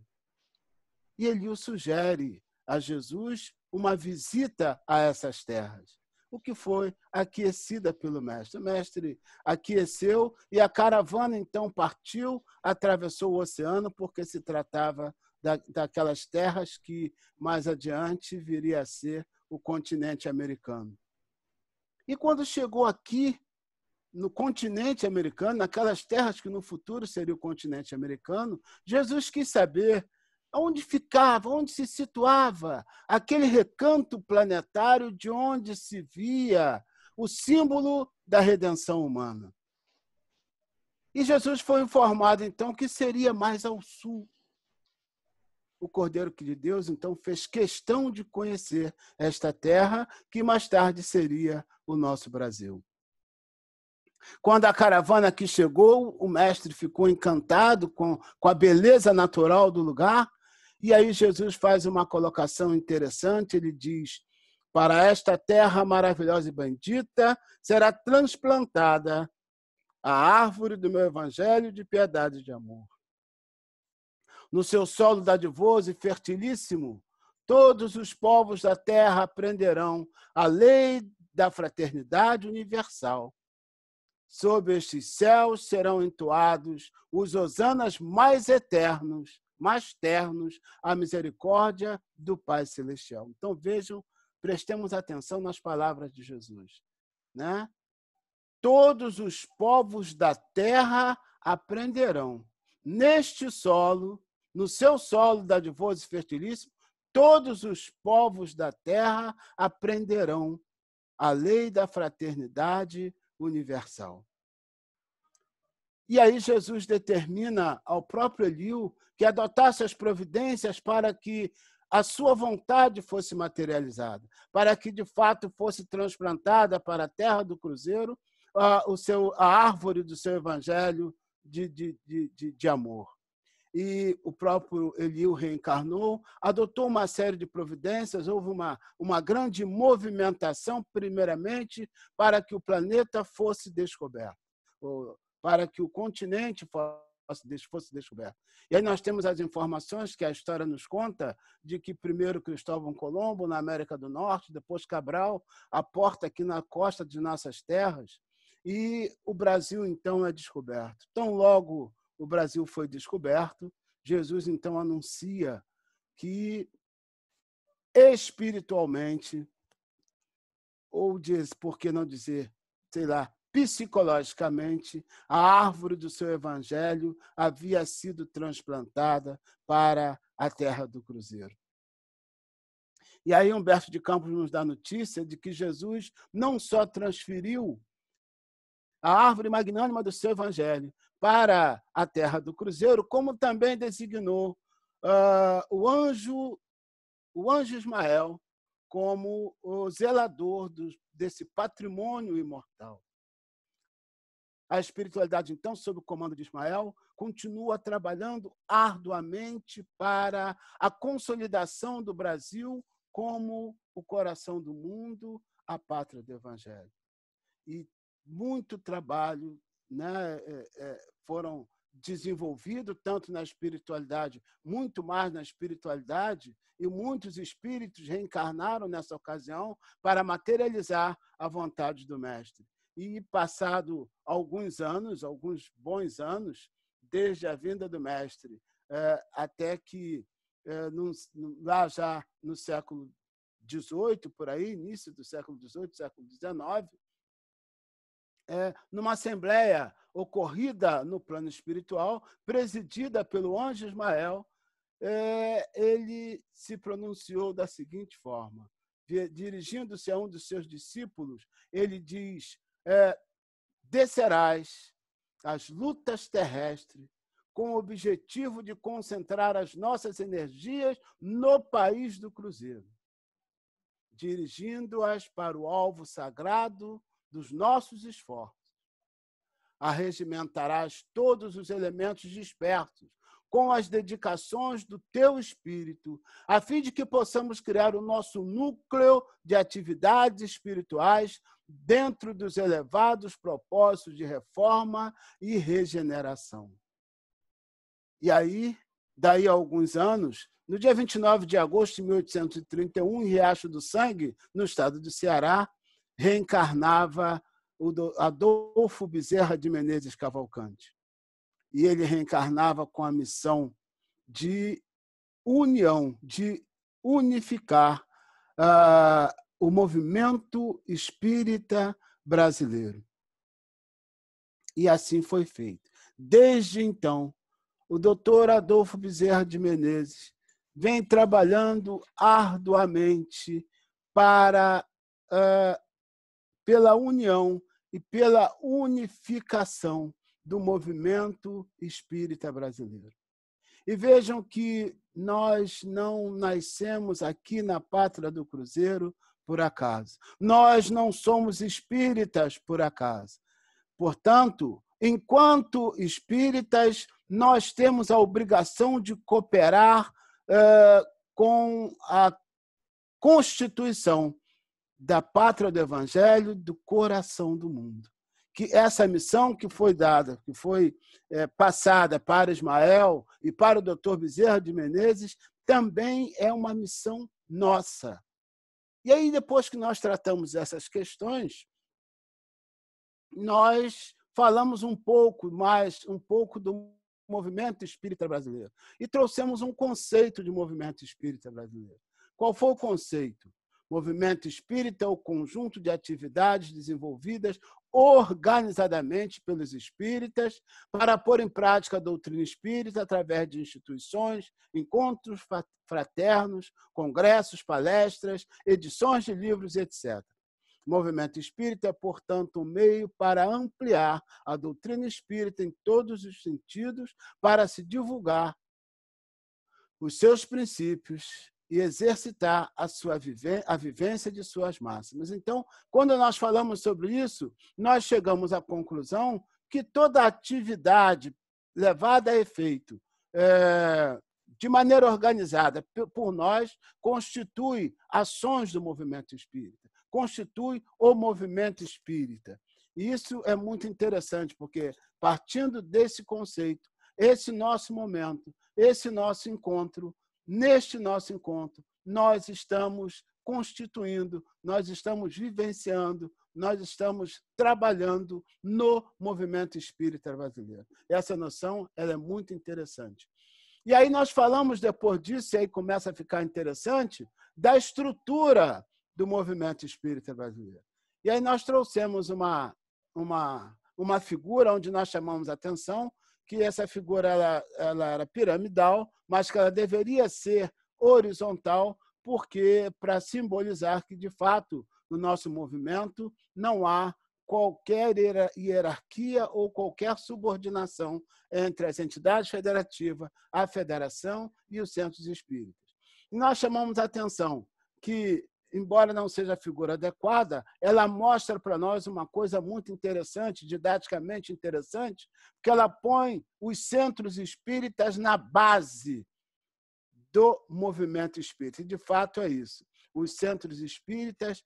E Eliú sugere a Jesus uma visita a essas terras, o que foi aquecida pelo Mestre. O Mestre aqueceu e a caravana, então, partiu, atravessou o oceano, porque se tratava daquelas terras que, mais adiante, viria a ser o continente americano. E quando chegou aqui, no continente americano, naquelas terras que no futuro seria o continente americano, Jesus quis saber onde ficava, onde se situava aquele recanto planetário de onde se via o símbolo da redenção humana. E Jesus foi informado, então, que seria mais ao sul. o Cordeiro de Deus, então, fez questão de conhecer esta terra, que mais tarde seria o nosso Brasil. Quando a caravana aqui chegou, o mestre ficou encantado com a beleza natural do lugar, e aí Jesus faz uma colocação interessante, ele diz: para esta terra maravilhosa e bendita será transplantada a árvore do meu evangelho de piedade e de amor. No seu solo dadivoso e fertilíssimo, todos os povos da terra aprenderão a lei da fraternidade universal. Sob estes céus serão entoados os hosanas mais eternos, mais ternos, à misericórdia do Pai Celestial. Então, vejam, prestemos atenção nas palavras de Jesus, né? Todos os povos da terra aprenderão. Neste solo, no seu solo dadivoso e fertilíssimo, todos os povos da terra aprenderão a lei da fraternidade universal. E aí Jesus determina ao próprio Eliú que adotasse as providências para que a sua vontade fosse materializada, para que, de fato, fosse transplantada para a terra do cruzeiro a árvore do seu evangelho de amor. E o próprio Eliú reencarnou, adotou uma série de providências, houve uma grande movimentação, primeiramente, para que o planeta fosse descoberto, para que o continente fosse descoberto. E aí nós temos as informações que a história nos conta de que primeiro Cristóvão Colombo, na América do Norte, depois Cabral, aporta aqui na costa de nossas terras, e o Brasil, então, é descoberto. Tão logo o Brasil foi descoberto, Jesus, então, anuncia que espiritualmente, ou por que não dizer, sei lá, psicologicamente, a árvore do seu evangelho havia sido transplantada para a terra do cruzeiro. E aí Humberto de Campos nos dá notícia de que Jesus não só transferiu a árvore magnânima do seu evangelho para a terra do cruzeiro, como também designou o anjo Ismael como o zelador desse patrimônio imortal. A espiritualidade, então, sob o comando de Ismael, continua trabalhando arduamente para a consolidação do Brasil como o coração do mundo, a pátria do Evangelho. E muito trabalho, né, foram desenvolvidos, tanto na espiritualidade, muito mais na espiritualidade, e muitos espíritos reencarnaram nessa ocasião para materializar a vontade do Mestre. E passado alguns bons anos, desde a vinda do Mestre, até que, lá já no século XVIII, por aí, início do século XVIII, século XIX, numa assembleia ocorrida no plano espiritual, presidida pelo anjo Ismael, ele se pronunciou da seguinte forma, dirigindo-se a um dos seus discípulos, ele diz: descerás às lutas terrestres com o objetivo de concentrar as nossas energias no país do cruzeiro, dirigindo-as para o alvo sagrado dos nossos esforços. Arregimentarás todos os elementos dispersos com as dedicações do teu espírito, a fim de que possamos criar o nosso núcleo de atividades espirituais dentro dos elevados propósitos de reforma e regeneração. E aí, daí a alguns anos, no dia 29 de agosto de 1831, em Riacho do Sangue, no estado do Ceará, reencarnava o Adolfo Bezerra de Menezes Cavalcante. E ele reencarnava com a missão de união, de unificar o movimento espírita brasileiro. E assim foi feito. Desde então, o doutor Adolfo Bezerra de Menezes vem trabalhando arduamente pela união e pela unificação do movimento espírita brasileiro. E vejam que nós não nascemos aqui na Pátria do Cruzeiro por acaso. Nós não somos espíritas por acaso. Portanto, enquanto espíritas, nós temos a obrigação de cooperar com a constituição da Pátria do Evangelho do coração do mundo. Que essa missão que foi dada, que foi passada para Ismael e para o Dr. Bezerra de Menezes, também é uma missão nossa. E aí, depois que nós tratamos essas questões, nós falamos um pouco do movimento espírita brasileiro e trouxemos um conceito de movimento espírita brasileiro. Qual foi o conceito? Movimento espírita é o conjunto de atividades desenvolvidas organizadamente pelos espíritas para pôr em prática a doutrina espírita através de instituições, encontros fraternos, congressos, palestras, edições de livros, etc. O movimento espírita é, portanto, um meio para ampliar a doutrina espírita em todos os sentidos, para se divulgar os seus princípios e exercitar a vivência de suas máximas. Então, quando nós falamos sobre isso, nós chegamos à conclusão que toda atividade levada a efeito de maneira organizada por nós constitui ações do movimento espírita, constitui o movimento espírita. E isso é muito interessante, porque, partindo desse conceito, esse nosso momento, esse nosso encontro, neste nosso encontro, nós estamos constituindo, nós estamos vivenciando, nós estamos trabalhando no movimento espírita brasileiro. Essa noção ela é muito interessante. E aí nós falamos, depois disso, e aí começa a ficar interessante, da estrutura do movimento espírita brasileiro. E aí nós trouxemos uma figura onde nós chamamos a atenção que essa figura ela era piramidal, mas que ela deveria ser horizontal, porque para simbolizar que, de fato, no nosso movimento não há qualquer hierarquia ou qualquer subordinação entre as entidades federativas, a federação e os centros espíritas. E nós chamamos a atenção que, embora não seja a figura adequada, ela mostra para nós uma coisa muito interessante, didaticamente interessante, porque ela põe os centros espíritas na base do movimento espírita. E, de fato, é isso. Os centros espíritas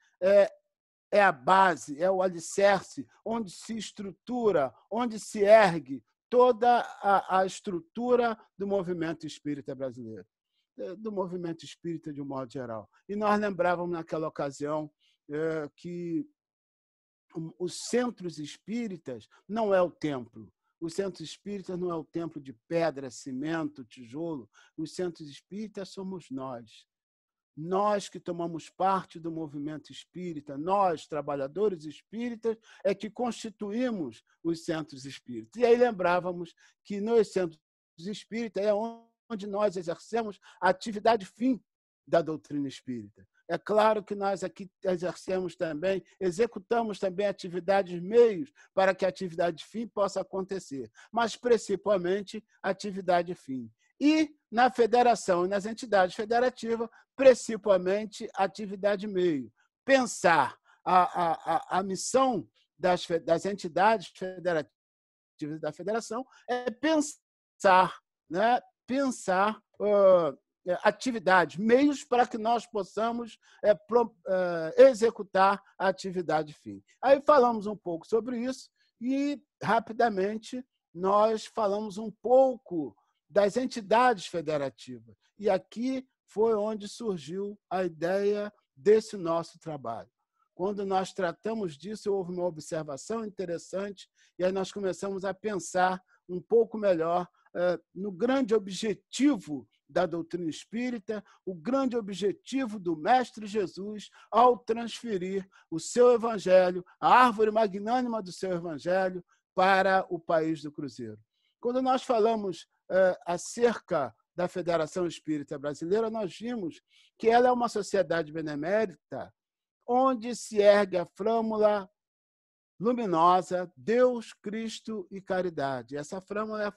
é a base, é o alicerce, onde se estrutura, onde se ergue toda a estrutura do movimento espírita brasileiro, do movimento espírita de um modo geral. E nós lembrávamos naquela ocasião que os centros espíritas não é o templo. Os centros espíritas não é o templo de pedra, cimento, tijolo. Os centros espíritas somos nós. Nós que tomamos parte do movimento espírita, nós, trabalhadores espíritas, é que constituímos os centros espíritas. E aí lembrávamos que nos centros espíritas é onde nós exercemos a atividade fim da doutrina espírita. É claro que nós aqui executamos também atividades meios para que a atividade fim possa acontecer, mas principalmente a atividade fim. E na federação e nas entidades federativas, principalmente a atividade meio. Pensar a missão das entidades federativas da federação é pensar, né? Pensar atividades, meios para que nós possamos executar a atividade fim. Aí falamos um pouco sobre isso e, rapidamente, nós falamos um pouco das entidades federativas. E aqui foi onde surgiu a ideia desse nosso trabalho. Quando nós tratamos disso, houve uma observação interessante e aí nós começamos a pensar um pouco melhor no grande objetivo da doutrina espírita, o grande objetivo do Mestre Jesus ao transferir o seu evangelho, a árvore magnânima do seu evangelho, para o país do Cruzeiro. Quando nós falamos acerca da Federação Espírita Brasileira, nós vimos que ela é uma sociedade benemérita onde se ergue a flâmula luminosa, Deus, Cristo e caridade. Essa flâmula é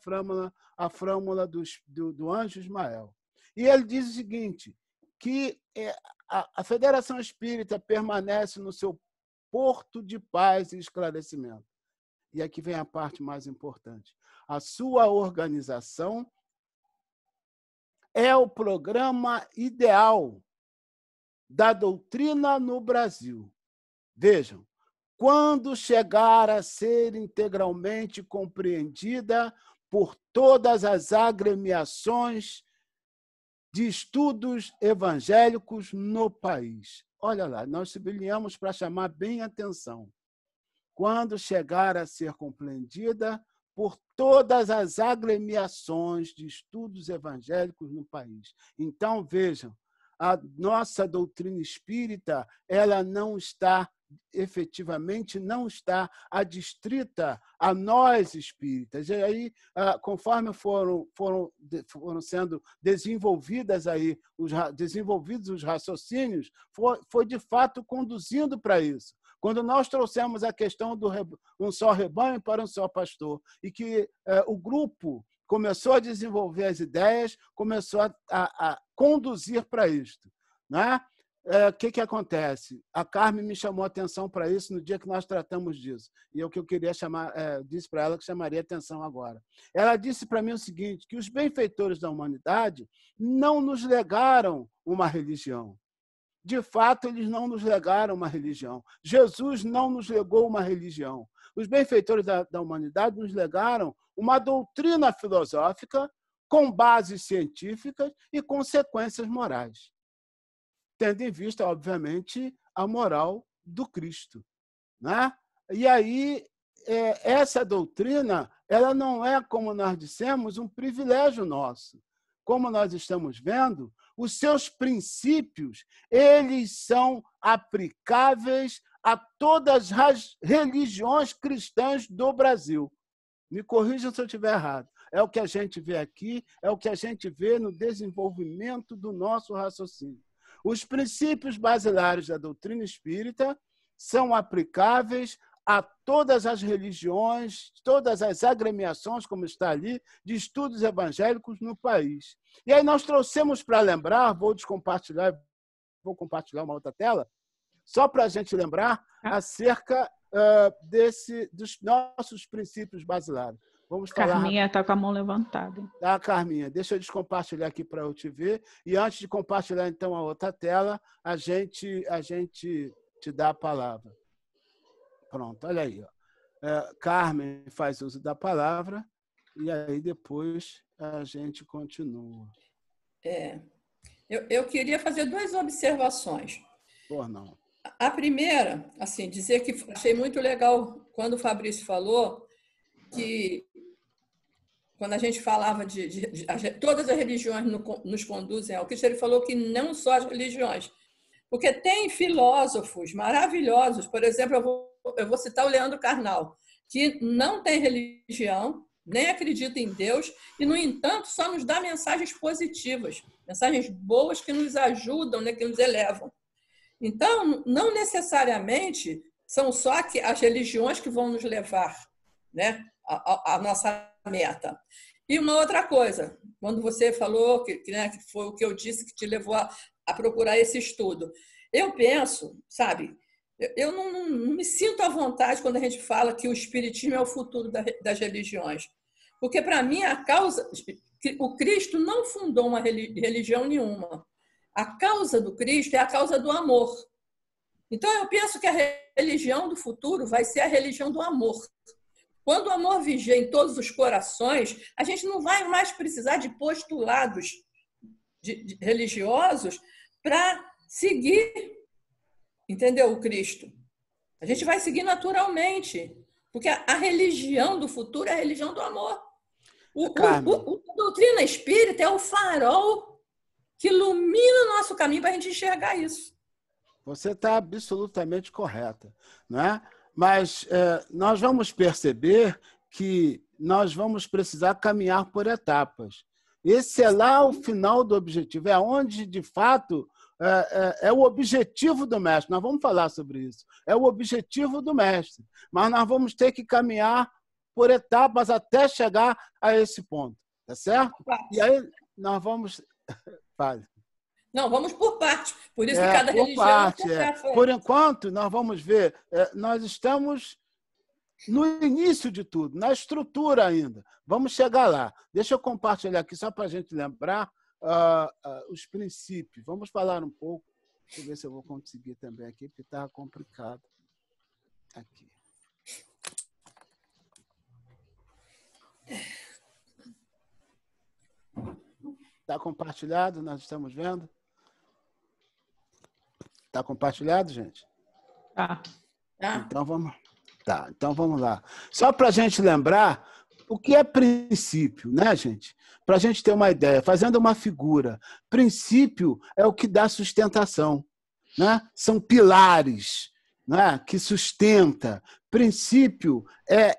a flâmula do anjo Ismael. E ele diz o seguinte, que a Federação Espírita permanece no seu porto de paz e esclarecimento. E aqui vem a parte mais importante. A sua organização é o programa ideal da doutrina no Brasil. Vejam, quando chegar a ser integralmente compreendida por todas as agremiações de estudos evangélicos no país. Olha lá, nós sublinhamos para chamar bem a atenção. Quando chegar a ser compreendida por todas as agremiações de estudos evangélicos no país. Então, vejam, a nossa doutrina espírita, ela não está, efetivamente, não está adstrita a nós espíritas. E aí, conforme foram sendo desenvolvidos os raciocínios, foi de fato conduzindo para isso. Quando nós trouxemos a questão do um só rebanho para um só pastor, e que o grupo começou a desenvolver as ideias, começou a conduzir para isto. Né? O que acontece? A Carmen me chamou a atenção para isso no dia que nós tratamos disso. E é o que eu queria chamar, disse para ela que chamaria atenção agora. Ela disse para mim o seguinte, que os benfeitores da humanidade não nos legaram uma religião. De fato, eles não nos legaram uma religião. Jesus não nos legou uma religião. Os benfeitores da humanidade nos legaram uma doutrina filosófica com bases científicas e consequências morais, tendo em vista, obviamente, a moral do Cristo. Né? E aí, essa doutrina, ela não é, como nós dissemos, um privilégio nosso. Como nós estamos vendo, os seus princípios, eles são aplicáveis a todas as religiões cristãs do Brasil. Me corrijam se eu estiver errado. É o que a gente vê aqui, é o que a gente vê no desenvolvimento do nosso raciocínio. Os princípios basilares da doutrina espírita são aplicáveis a todas as religiões, todas as agremiações, como está ali, de estudos evangélicos no país. E aí nós trouxemos para lembrar, vou compartilhar uma outra tela, só para a gente lembrar acerca dos nossos princípios basilares. Vamos falar. Carminha está com a mão levantada. Tá, Carminha, deixa eu descompartilhar aqui para eu te ver. E antes de compartilhar, então, a outra tela, a gente te dá a palavra. Pronto, olha aí. Ó. Carmen faz uso da palavra e aí depois a gente continua. Eu queria fazer 2 observações. Por não. A primeira, assim, dizer que achei muito legal quando o Fabrício falou que quando a gente falava de todas as religiões nos conduzem ao Cristo, ele falou que não só as religiões, porque tem filósofos maravilhosos, por exemplo, eu vou citar o Leandro Carnal, que não tem religião, nem acredita em Deus, e, no entanto, só nos dá mensagens positivas, mensagens boas que nos ajudam, né, que nos elevam. Então, não necessariamente são só as religiões que vão nos levar, né, à nossa meta. E uma outra coisa, quando você falou, né, que foi o que eu disse que te levou a procurar esse estudo, eu penso, sabe, eu não me sinto à vontade quando a gente fala que o espiritismo é o futuro das religiões. Porque, para mim, o Cristo não fundou uma religião nenhuma. A causa do Cristo é a causa do amor. Então, eu penso que a religião do futuro vai ser a religião do amor. Quando o amor vigia em todos os corações, a gente não vai mais precisar de postulados religiosos para seguir, entendeu, o Cristo. A gente vai seguir naturalmente, porque a religião do futuro é a religião do amor. A doutrina espírita é o farol que ilumina o nosso caminho para a gente enxergar isso. Você está absolutamente correta, né? Mas nós vamos perceber que nós vamos precisar caminhar por etapas. Esse é lá o final do objetivo, é onde, de fato, é o objetivo do mestre. Nós vamos falar sobre isso. É o objetivo do mestre. Mas nós vamos ter que caminhar por etapas até chegar a esse ponto. Tá certo? E aí nós vamos... Fale. Não, vamos por parte. Por isso que cada religião parte, é. Por enquanto, nós vamos ver, nós estamos no início de tudo, na estrutura ainda. Vamos chegar lá. Deixa eu compartilhar aqui, só para a gente lembrar os princípios. Vamos falar um pouco. Deixa eu ver se eu vou conseguir também aqui, porque está complicado. Aqui. Está compartilhado? Nós estamos vendo? Está compartilhado, gente? Tá. Então vamos lá. Só para a gente lembrar o que é princípio, né, gente? Para a gente ter uma ideia, fazendo uma figura. Princípio é o que dá sustentação, né? São pilares, né, que sustenta. Princípio é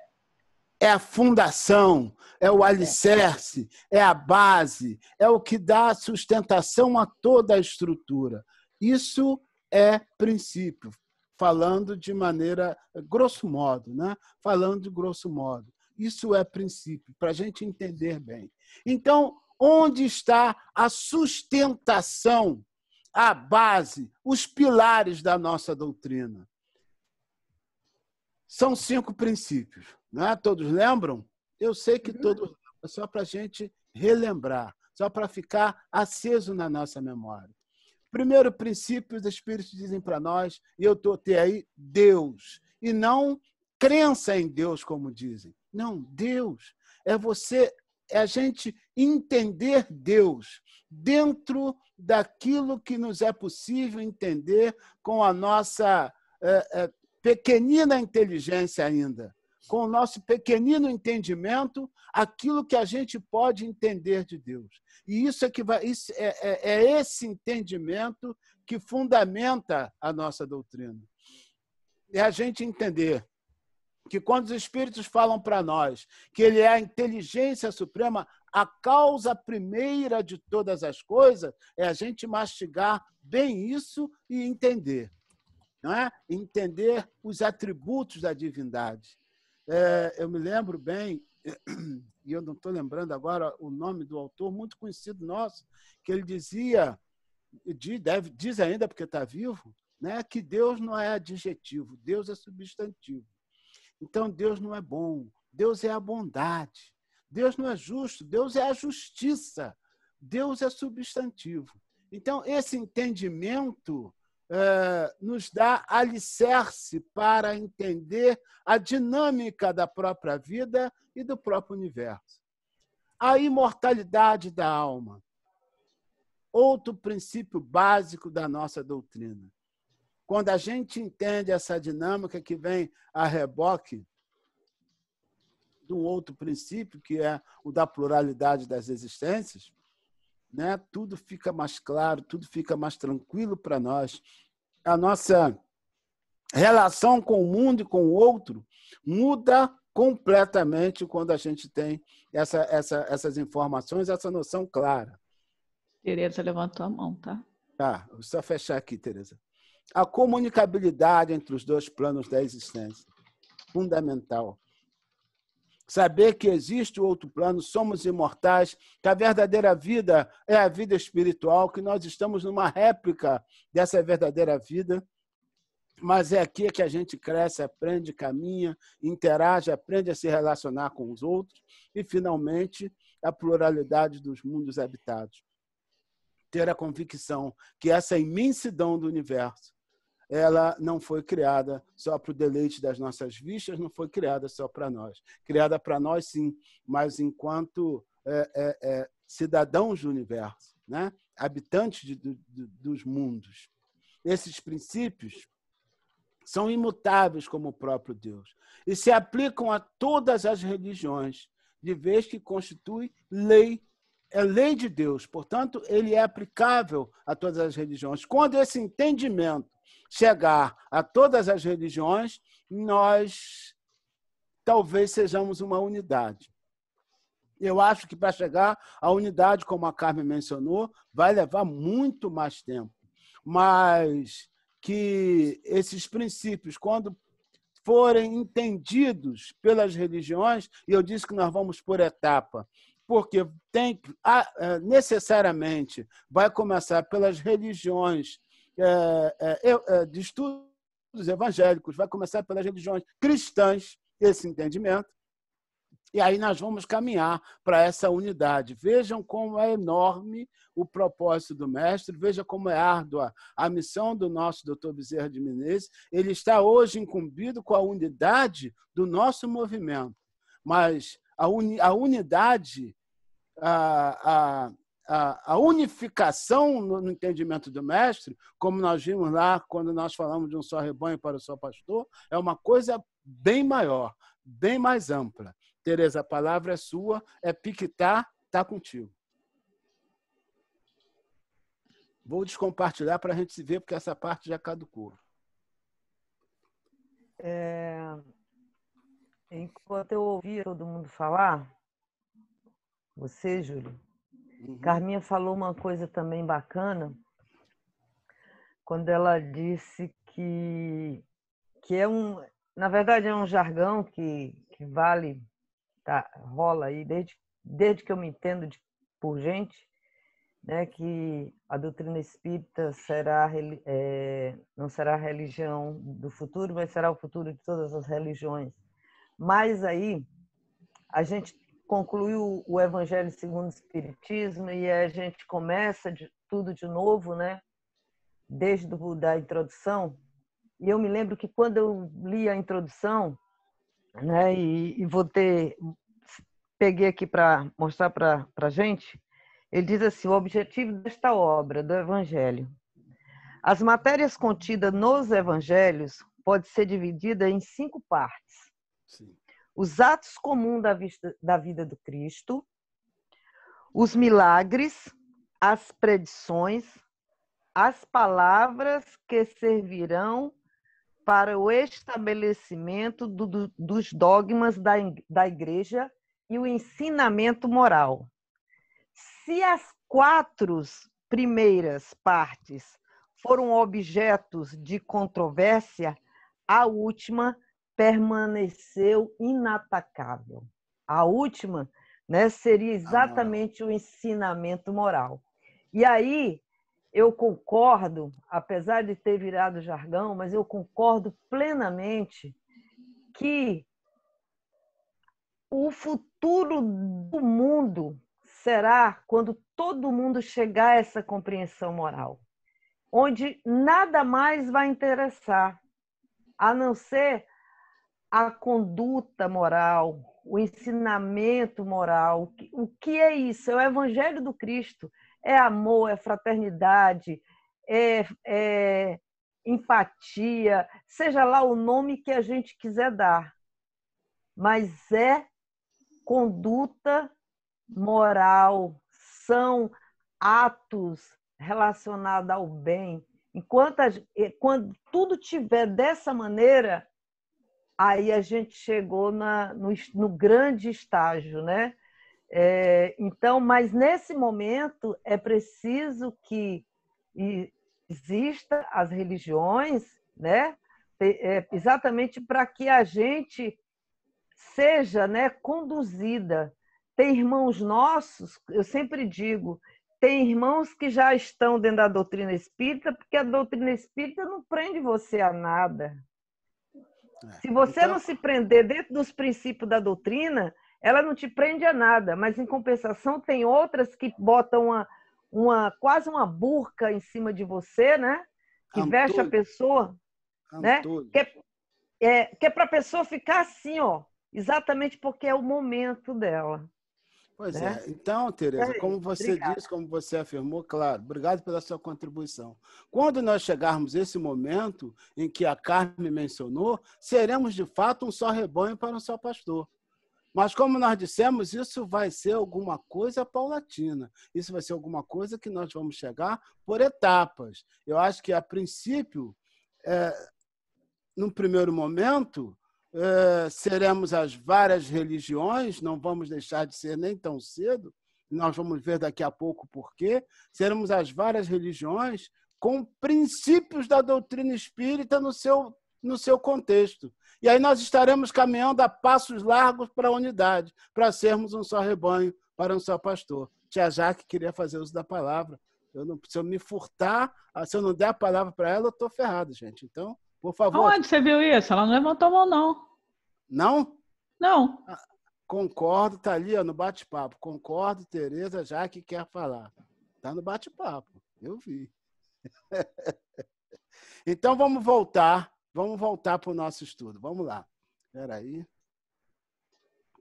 a fundação, é o alicerce, é a base, é o que dá sustentação a toda a estrutura. Isso é princípio, falando de maneira, grosso modo, né? Falando de grosso modo. Isso é princípio, para a gente entender bem. Então, onde está a sustentação, a base, os pilares da nossa doutrina? São 5 princípios. Né? Todos lembram? Eu sei que todos lembram, só para a gente relembrar, só para ficar aceso na nossa memória. Primeiro princípio, os Espíritos dizem para nós, e eu estou aí, Deus. E não crença em Deus, como dizem. Não, Deus. É a gente entender Deus dentro daquilo que nos é possível entender com a nossa pequenina inteligência ainda, com o nosso pequenino entendimento, aquilo que a gente pode entender de Deus. E isso é esse entendimento que fundamenta a nossa doutrina. É a gente entender que quando os Espíritos falam para nós que ele é a inteligência suprema, a causa primeira de todas as coisas, é a gente mastigar bem isso e entender. Não é? Entender os atributos da divindade. Eu me lembro bem, e eu não estou lembrando agora o nome do autor, muito conhecido nosso, que ele dizia, diz ainda porque está vivo, né, que Deus não é adjetivo, Deus é substantivo. Então, Deus não é bom, Deus é a bondade. Deus não é justo, Deus é a justiça. Deus é substantivo. Então, esse entendimento nos dá alicerce para entender a dinâmica da própria vida e do próprio universo. A imortalidade da alma. Outro princípio básico da nossa doutrina. Quando a gente entende essa dinâmica que vem a reboque de um outro princípio, que é o da pluralidade das existências, né? Tudo fica mais claro, tudo fica mais tranquilo para nós. A nossa relação com o mundo e com o outro muda completamente quando a gente tem essas informações, essa noção clara. Tereza levantou a mão, tá? Tá, vou só fechar aqui, Tereza. A comunicabilidade entre os dois planos da existência, fundamental. Saber que existe o outro plano, somos imortais, que a verdadeira vida é a vida espiritual, que nós estamos numa réplica dessa verdadeira vida, mas é aqui que a gente cresce, aprende, caminha, interage, aprende a se relacionar com os outros e, finalmente, a pluralidade dos mundos habitados. Ter a convicção que essa imensidão do universo ela não foi criada só para o deleite das nossas vistas, não foi criada só para nós. Criada para nós, sim, mas enquanto cidadãos do universo, né? Habitantes dos mundos. Esses princípios são imutáveis como o próprio Deus e se aplicam a todas as religiões, de vez que constitui lei. É lei de Deus, portanto, ele é aplicável a todas as religiões. Quando esse entendimento chegar a todas as religiões, nós talvez sejamos uma unidade. Eu acho que para chegar à unidade, como a Carmen mencionou, vai levar muito mais tempo. Mas que esses princípios, quando forem entendidos pelas religiões, e eu disse que nós vamos por etapa, porque necessariamente vai começar pelas religiões de estudos evangélicos, vai começar pelas religiões cristãs, esse entendimento, e aí nós vamos caminhar para essa unidade. Vejam como é enorme o propósito do mestre, veja como é árdua a missão do nosso doutor Bezerra de Menezes. Ele está hoje incumbido com a unidade do nosso movimento, mas a unidade, a unificação no entendimento do mestre, como nós vimos lá quando nós falamos de um só rebanho para o só pastor, é uma coisa bem maior, bem mais ampla. Tereza, a palavra é sua, é piquetar, está contigo. Vou descompartilhar para a gente se ver, porque essa parte já caducou. Enquanto eu ouvia todo mundo falar, você, Júlio, Carminha falou uma coisa também bacana, quando ela disse que na verdade é um jargão que vale, rola aí desde que eu me entendo por gente, né, que a doutrina espírita não será a religião do futuro, mas será o futuro de todas as religiões. Mas aí a gente concluiu o Evangelho segundo o Espiritismo e a gente começa tudo de novo, né? Desde da introdução. E eu me lembro que quando eu li a introdução, né, e peguei aqui para mostrar para a gente, ele diz assim: o objetivo desta obra do Evangelho. As matérias contidas nos Evangelhos podem ser divididas em 5 partes. Sim. Os atos comuns da vida do Cristo, os milagres, as predições, as palavras que servirão para o estabelecimento dos dogmas da Igreja e o ensinamento moral. Se as 4 primeiras partes foram objetos de controvérsia, a última permaneceu inatacável. A última, né, seria exatamente o ensinamento moral. E aí eu concordo, apesar de ter virado jargão, mas eu concordo plenamente que o futuro do mundo será quando todo mundo chegar a essa compreensão moral, onde nada mais vai interessar, a não ser a conduta moral, o ensinamento moral. O que é isso? É o Evangelho do Cristo. É amor, é fraternidade, é empatia, seja lá o nome que a gente quiser dar. Mas é conduta moral, são atos relacionados ao bem. Quando tudo tiver dessa maneira, aí a gente chegou no grande estágio, né? Então, mas nesse momento é preciso que exista as religiões, né? Exatamente para que a gente seja, né, conduzida. Tem irmãos nossos, eu sempre digo, tem irmãos que já estão dentro da doutrina espírita, porque a doutrina espírita não prende você a nada. Se você não se prender dentro dos princípios da doutrina, ela não te prende a nada, mas em compensação tem outras que botam quase uma burca em cima de você, né? Que veste a pessoa, né? Que é para a pessoa ficar assim, ó, exatamente porque é o momento dela. Pois né? Então, Tereza, como você disse, como você afirmou, claro, obrigado pela sua contribuição. Quando nós chegarmos a esse momento em que a Carmen mencionou, seremos de fato um só rebanho para um só pastor. Mas, como nós dissemos, isso vai ser alguma coisa paulatina. Isso vai ser alguma coisa que nós vamos chegar por etapas. Eu acho que, a princípio, num primeiro momento, seremos as várias religiões, não vamos deixar de ser nem tão cedo, nós vamos ver daqui a pouco por quê, seremos as várias religiões com princípios da doutrina espírita no seu contexto. E aí nós estaremos caminhando a passos largos para a unidade, para sermos um só rebanho para um só pastor. Tia Jaque queria fazer uso da palavra. Se eu me furtar, se eu não der a palavra para ela, eu estou ferrado, gente. Então, por favor. Onde você viu isso? Ela não levantou a mão, não. Não? Não. Concordo, está ali ó, no bate-papo. Concordo, Tereza, Jaque quer falar. Está no bate-papo, eu vi. Então, vamos voltar para o nosso estudo. Vamos lá. Espera aí.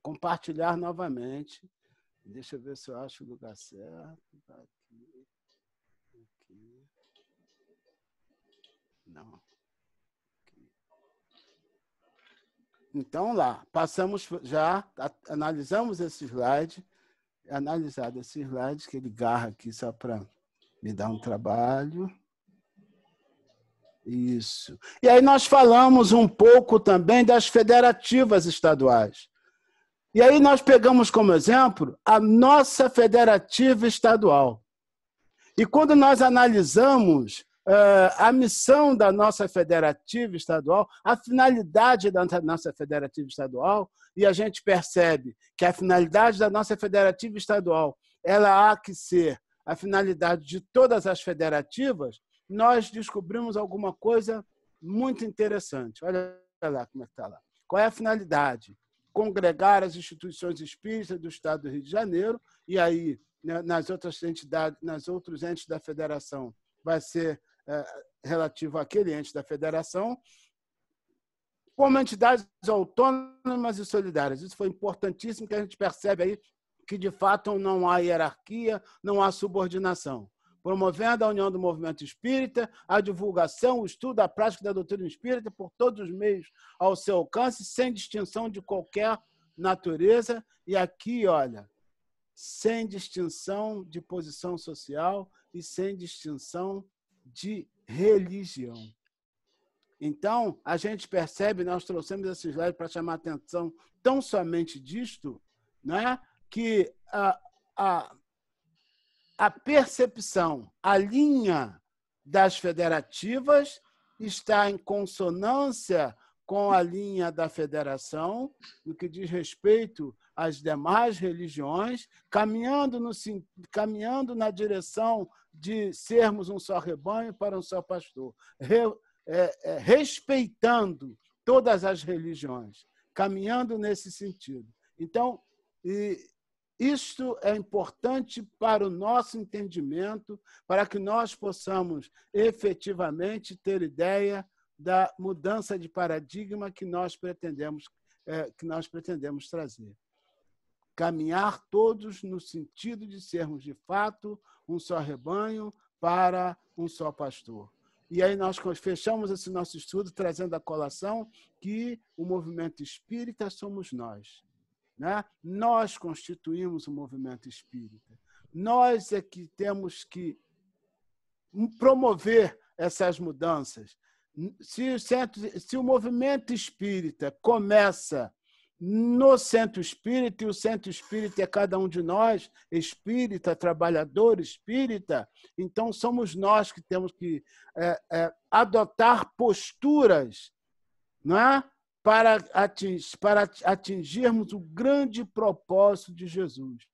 Compartilhar novamente. Deixa eu ver se eu acho o lugar certo. Aqui. Aqui. Não. Aqui. Então, lá. Passamos já, analisamos esse slide. Analisado esse slide, que ele garra aqui só para me dar um trabalho. Isso. E aí nós falamos um pouco também das federativas estaduais. E aí nós pegamos como exemplo a nossa federativa estadual. E quando nós analisamos a missão da nossa federativa estadual, a finalidade da nossa federativa estadual, e a gente percebe que a finalidade da nossa federativa estadual ela há que ser a finalidade de todas as federativas, nós descobrimos alguma coisa muito interessante. Olha lá como é que está lá. Qual é a finalidade? Congregar as instituições espíritas do Estado do Rio de Janeiro, e aí, nas outras entidades, nas outros entes da federação, vai ser relativo àquele ente da federação, como entidades autônomas e solidárias. Isso foi importantíssimo, que a gente percebe aí que, de fato, não há hierarquia, não há subordinação. Promovendo a união do movimento espírita, a divulgação, o estudo, a prática da doutrina espírita por todos os meios ao seu alcance, sem distinção de qualquer natureza. E aqui, olha, sem distinção de posição social e sem distinção de religião. Então, a gente percebe, nós trouxemos esse slide para chamar a atenção tão somente disto, né, que a percepção, a linha das federativas está em consonância com a linha da federação, no que diz respeito às demais religiões, caminhando na direção de sermos um só rebanho para um só pastor, respeitando todas as religiões, caminhando nesse sentido. Então, isto é importante para o nosso entendimento, para que nós possamos efetivamente ter ideia da mudança de paradigma que nós pretendemos trazer. Caminhar todos no sentido de sermos, de fato, um só rebanho para um só pastor. E aí nós fechamos esse nosso estudo trazendo a colação que o movimento espírita somos nós. Né? Nós constituímos o movimento espírita. Nós é que temos que promover essas mudanças. Se o movimento espírita começa no centro espírita, e o centro espírita é cada um de nós, espírita, trabalhador espírita, então somos nós que temos que adotar posturas, não é? Para atingirmos o grande propósito de Jesus.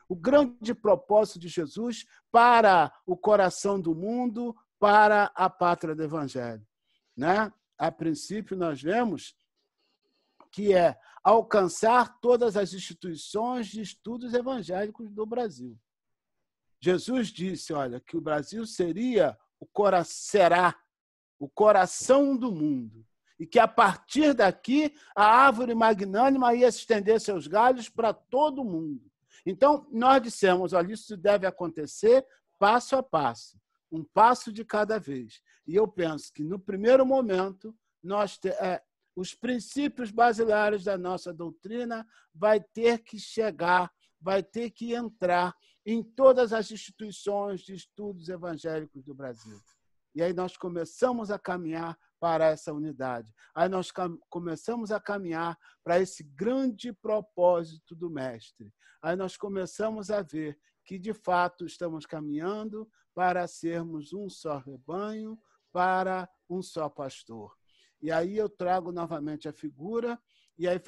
O grande propósito de Jesus para o coração do mundo, para a pátria do Evangelho. Né? A princípio, nós vemos que é alcançar todas as instituições de estudos evangélicos do Brasil. Jesus disse, olha, que o Brasil será o coração do mundo. E que, a partir daqui, a árvore magnânima ia estender seus galhos para todo o mundo. Então, nós dissemos, olha, isso deve acontecer passo a passo, um passo de cada vez. E eu penso que, no primeiro momento, os princípios basilares da nossa doutrina vai ter que chegar, vai ter que entrar em todas as instituições de estudos evangélicos do Brasil. E aí nós começamos a caminhar para essa unidade. Aí nós começamos a caminhar para esse grande propósito do Mestre. Aí nós começamos a ver que, de fato, estamos caminhando para sermos um só rebanho, para um só pastor. E aí eu trago novamente a figura, e aí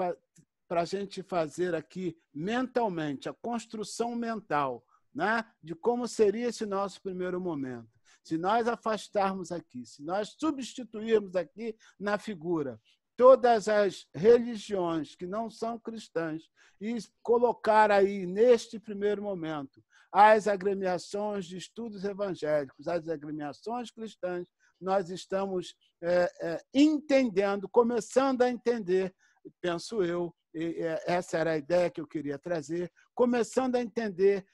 para a gente fazer aqui mentalmente, a construção mental, né, de como seria esse nosso primeiro momento. Se nós afastarmos aqui, se nós substituirmos aqui na figura todas as religiões que não são cristãs e colocar aí, neste primeiro momento, as agremiações de estudos evangélicos, as agremiações cristãs, nós estamos entendendo, começando a entender, penso eu, essa era a ideia que eu queria trazer, começando a entender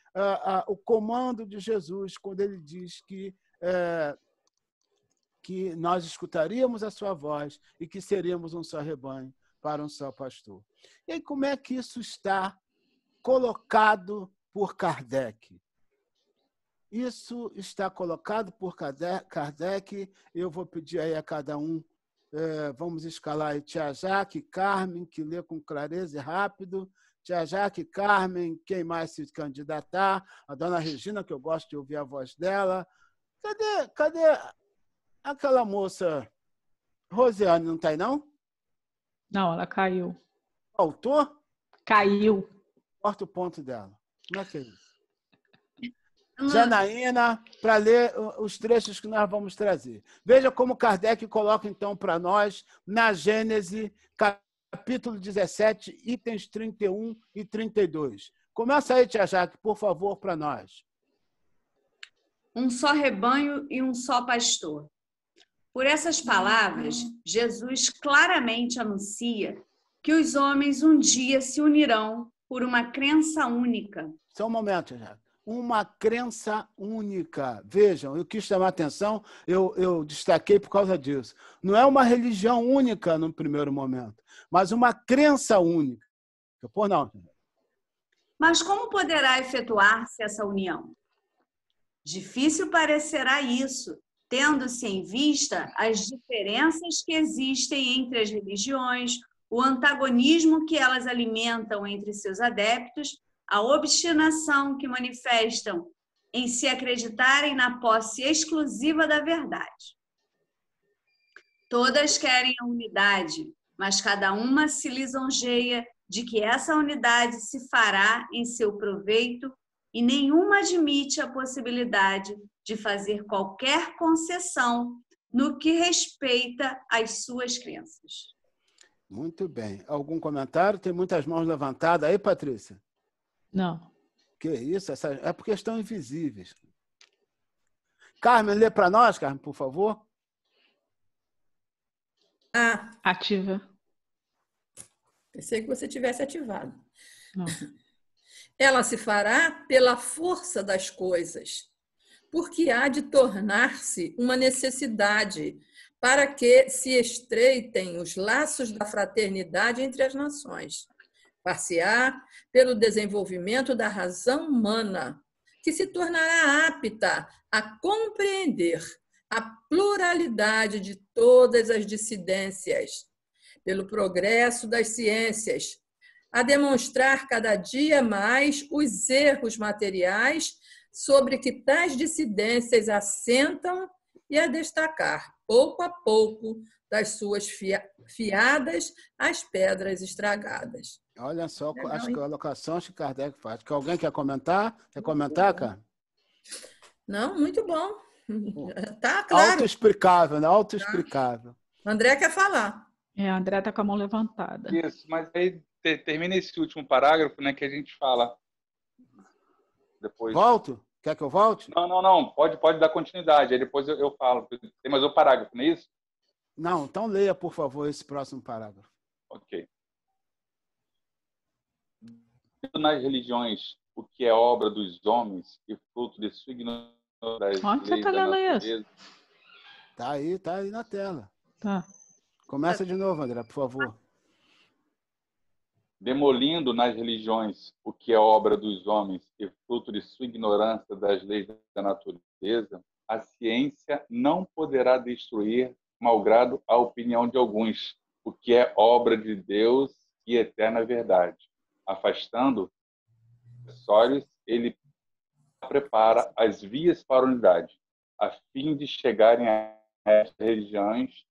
o comando de Jesus, quando ele diz que nós escutaríamos a sua voz e que seríamos um só rebanho para um só pastor. E aí, como é que isso está colocado por Kardec? Isso está colocado por Kardec. Eu vou pedir aí a cada um, vamos escalar aí Tia Jaque, Carmen, que lê com clareza e rápido. Tia Jaque, Carmen, quem mais se candidatar? A dona Regina, que eu gosto de ouvir a voz dela. Cadê aquela moça Rosiane, não está aí, não? Não, ela caiu. Faltou? Caiu. Corta o ponto dela. Como é que é isso? Janaína, para ler os trechos que nós vamos trazer. Veja como Kardec coloca, então, para nós, na Gênese, capítulo 17, itens 31 e 32. Começa aí, Tia Jaque, por favor, para nós. Um só rebanho e um só pastor. Por essas palavras, Jesus claramente anuncia que os homens um dia se unirão por uma crença única. Só um momento, Tia Jaque. Uma crença única. Vejam, eu quis chamar a atenção, eu destaquei por causa disso. Não é uma religião única no primeiro momento, mas uma crença única. Por não. Mas como poderá efetuar-se essa união? Difícil parecerá isso, tendo-se em vista as diferenças que existem entre as religiões, o antagonismo que elas alimentam entre seus adeptos, a obstinação que manifestam em se acreditarem na posse exclusiva da verdade. Todas querem a unidade, mas cada uma se lisonjeia de que essa unidade se fará em seu proveito e nenhuma admite a possibilidade de fazer qualquer concessão no que respeita às suas crenças. Muito bem. Algum comentário? Tem muitas mãos levantadas aí, Patrícia? Não. Que isso? É porque estão invisíveis. Carmen, lê para nós, Carmen, por favor. Ativa. Pensei que você tivesse ativado. Não. Ela se fará pela força das coisas, porque há de tornar-se uma necessidade para que se estreitem os laços da fraternidade entre as nações. Far-se-á pelo desenvolvimento da razão humana, que se tornará apta a compreender a pluralidade de todas as dissidências, pelo progresso das ciências, a demonstrar cada dia mais os erros materiais sobre que tais dissidências assentam e a destacar, pouco a pouco, das suas fiadas as pedras estragadas. Olha só as colocações que Kardec faz. Que alguém quer comentar? Quer comentar, cara? Não, muito bom. Tá claro. Autoexplicável, né? Autoexplicável. André quer falar. A André está com a mão levantada. Isso, mas aí termina esse último parágrafo, né, que a gente fala depois. Volto? Quer que eu volte? Não. Pode dar continuidade. Aí depois eu falo. Tem mais um parágrafo, não é isso? Não, então leia, por favor, esse próximo parágrafo. Ok. Nas religiões, o que é obra dos homens e fruto de sua ignorância das Onde você leis está da lendo natureza. isso? Tá aí na tela. Tá. Começa de novo, André, por favor. Demolindo nas religiões o que é obra dos homens e fruto de sua ignorância das leis da natureza, a ciência não poderá destruir, malgrado a opinião de alguns, o que é obra de Deus e eterna verdade. Afastando acessórios, ele prepara as vias para a unidade, a fim de chegarem a estas religiões,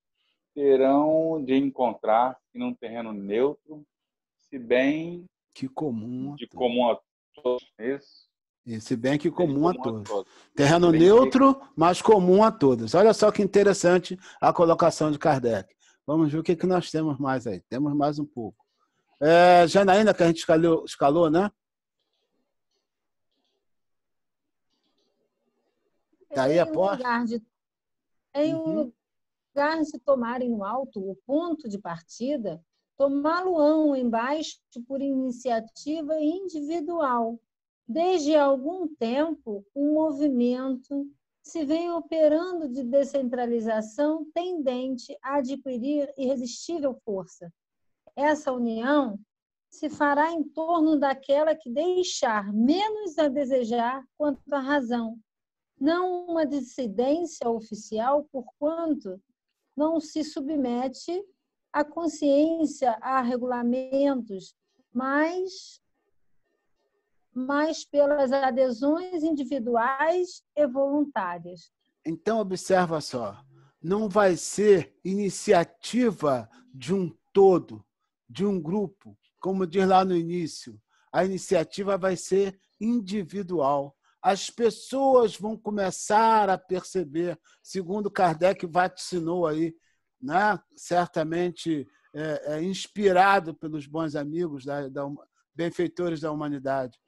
terão de encontrar-se num terreno neutro, se bem que comum de comum a todos. Esse bem que comum a todos. todos. Terreno neutro, mas comum a todos. Olha só que interessante a colocação de Kardec. Vamos ver o que nós temos mais aí. Temos mais um pouco. Janaína, que a gente escalou, né? Está aí a posta? Em lugar de tomarem no alto o ponto de partida, tomá-lo-ão embaixo por iniciativa individual. Desde algum tempo, um movimento se vem operando de descentralização tendente a adquirir irresistível força. Essa união se fará em torno daquela que deixar menos a desejar quanto à razão, não uma dissidência oficial, porquanto não se submete a consciência a regulamentos, mas pelas adesões individuais e voluntárias. Então, observa só, não vai ser iniciativa de um todo, de um grupo, como diz lá no início. A iniciativa vai ser individual. As pessoas vão começar a perceber, segundo Kardec vaticinou aí, né? Certamente inspirado pelos bons amigos, benfeitores da humanidade.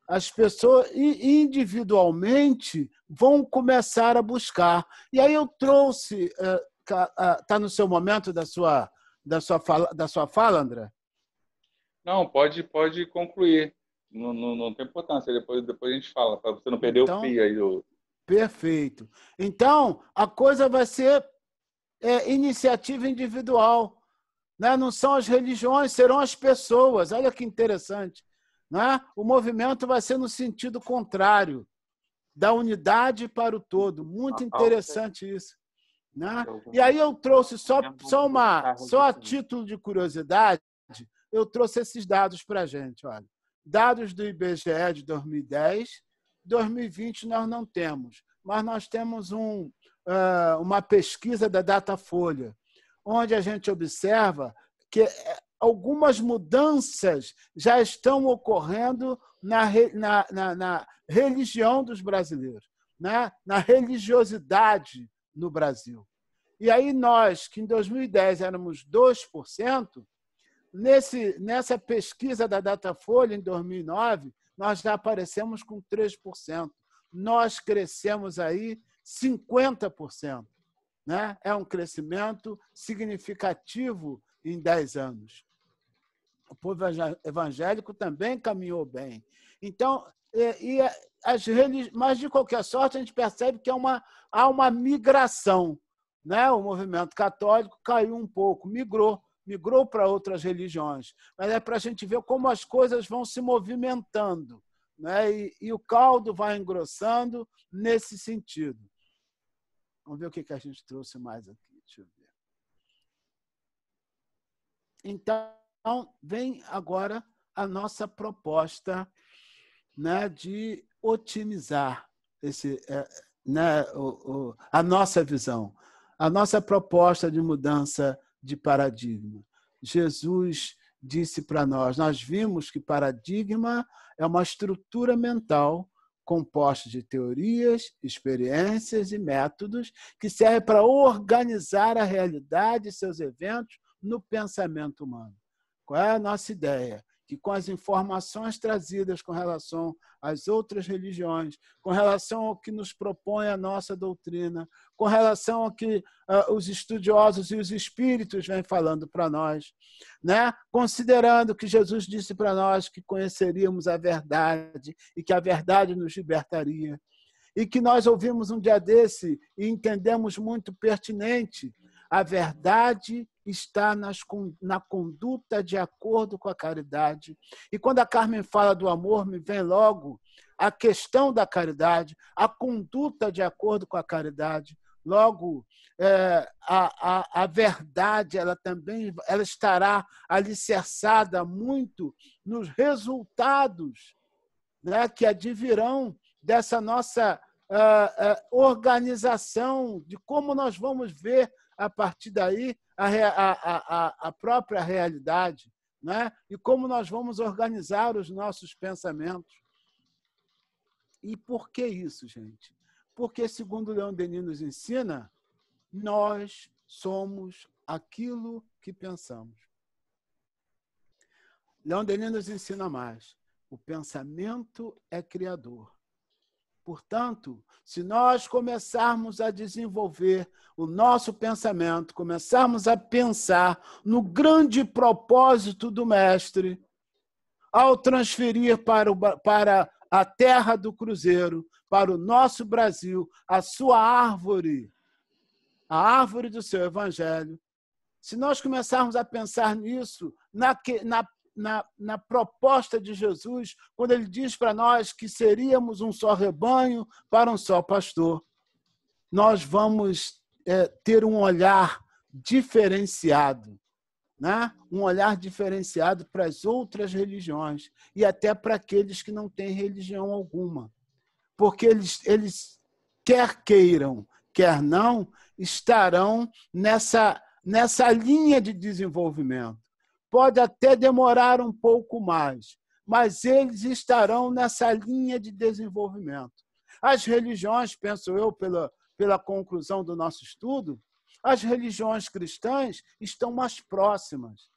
As pessoas individualmente vão começar a buscar. E aí eu trouxe... Está no seu momento da sua fala, André? Não, pode concluir. Não tem importância. Depois a gente fala, para você não perder o fio aí. Perfeito. Então, a coisa vai ser iniciativa individual. Né? Não são as religiões, serão as pessoas. Olha que interessante. Né? O movimento vai ser no sentido contrário, da unidade para o todo. Muito interessante isso. Né? E aí eu trouxe, só a título de curiosidade, eu trouxe esses dados para a gente. Olha. Dados do IBGE de 2010, 2020 nós não temos, mas nós temos uma pesquisa da Datafolha, onde a gente observa que algumas mudanças já estão ocorrendo na religião dos brasileiros, né? Na religiosidade no Brasil. E aí nós, que em 2010 éramos 2%, nessa pesquisa da Datafolha, em 2009, nós já aparecemos com 3%. Nós crescemos aí 50%. Né? É um crescimento significativo em 10 anos. O povo evangélico também caminhou bem. Então, mas, de qualquer sorte, a gente percebe que há uma migração. Né? O movimento católico caiu um pouco, migrou para outras religiões. Mas é para a gente ver como as coisas vão se movimentando. Né? E o caldo vai engrossando nesse sentido. Vamos ver o que a gente trouxe mais aqui. Deixa eu ver. Então, vem agora a nossa proposta, né, de otimizar a nossa visão, a nossa proposta de mudança de paradigma. Jesus disse para nós vimos que paradigma é uma estrutura mental composta de teorias, experiências e métodos que serve para organizar a realidade e seus eventos no pensamento humano. Qual é a nossa ideia? Que com as informações trazidas com relação às outras religiões, com relação ao que nos propõe a nossa doutrina, com relação ao que os estudiosos e os espíritos vêm falando para nós, né? Considerando que Jesus disse para nós que conheceríamos a verdade e que a verdade nos libertaria, e que nós ouvimos um dia desse e entendemos muito pertinente, a verdade está na conduta de acordo com a caridade. E quando a Carmen fala do amor, me vem logo a questão da caridade, a conduta de acordo com a caridade. Logo, a verdade ela estará alicerçada muito nos resultados, né, que advirão dessa nossa organização, de como nós vamos ver a partir daí a própria realidade, né? E como nós vamos organizar os nossos pensamentos. E por que isso, gente? Porque, segundo Leon Denis nos ensina, nós somos aquilo que pensamos. Leon Denis nos ensina mais. O pensamento é criador. Portanto, se nós começarmos a desenvolver o nosso pensamento, começarmos a pensar no grande propósito do Mestre, ao transferir para a terra do Cruzeiro, para o nosso Brasil, a sua árvore, a árvore do seu Evangelho, se nós começarmos a pensar nisso, na proposta de Jesus, quando ele diz para nós que seríamos um só rebanho para um só pastor, nós vamos ter um olhar diferenciado, né? Um olhar diferenciado para as outras religiões e até para aqueles que não têm religião alguma. Porque eles quer queiram, quer não, estarão nessa linha de desenvolvimento. Pode até demorar um pouco mais, mas eles estarão nessa linha de desenvolvimento. As religiões, penso eu, pela conclusão do nosso estudo, as religiões cristãs estão mais próximas,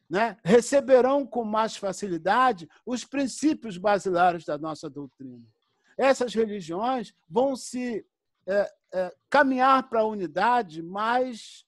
né? Receberão com mais facilidade os princípios basilares da nossa doutrina. Essas religiões vão se caminhar para a unidade mais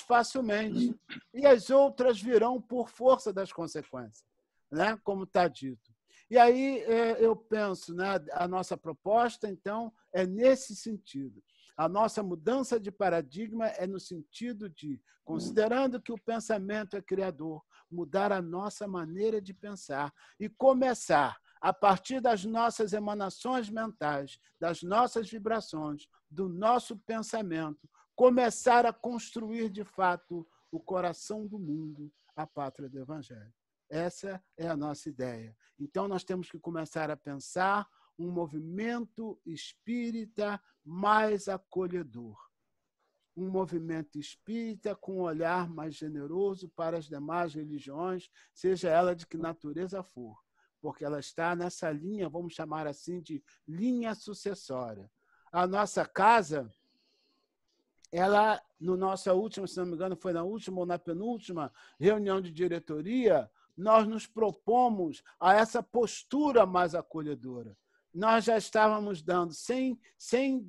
facilmente. E as outras virão por força das consequências, né? Como está dito. E aí eu penso, né, a nossa proposta, então, é nesse sentido. A nossa mudança de paradigma é no sentido de, considerando que o pensamento é criador, mudar a nossa maneira de pensar e começar, a partir das nossas emanações mentais, das nossas vibrações, do nosso pensamento, começar a construir, de fato, o coração do mundo, a pátria do Evangelho. Essa é a nossa ideia. Então, nós temos que começar a pensar um movimento espírita mais acolhedor. Um movimento espírita com um olhar mais generoso para as demais religiões, seja ela de que natureza for, porque ela está nessa linha, vamos chamar assim, de linha sucessória. A nossa casa, ela, no nossa última, se não me engano, foi na última ou na penúltima reunião de diretoria, nós nos propomos a essa postura mais acolhedora. Nós já estávamos dando, sem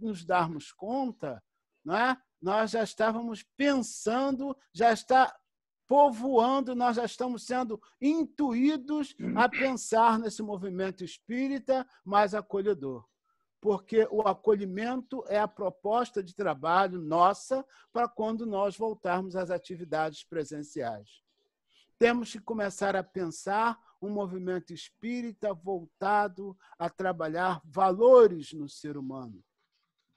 nos darmos conta, não é? Nós já estávamos pensando, já está povoando, nós já estamos sendo intuídos a pensar nesse movimento espírita mais acolhedor. Porque o acolhimento é a proposta de trabalho nossa para quando nós voltarmos às atividades presenciais. Temos que começar a pensar um movimento espírita voltado a trabalhar valores no ser humano.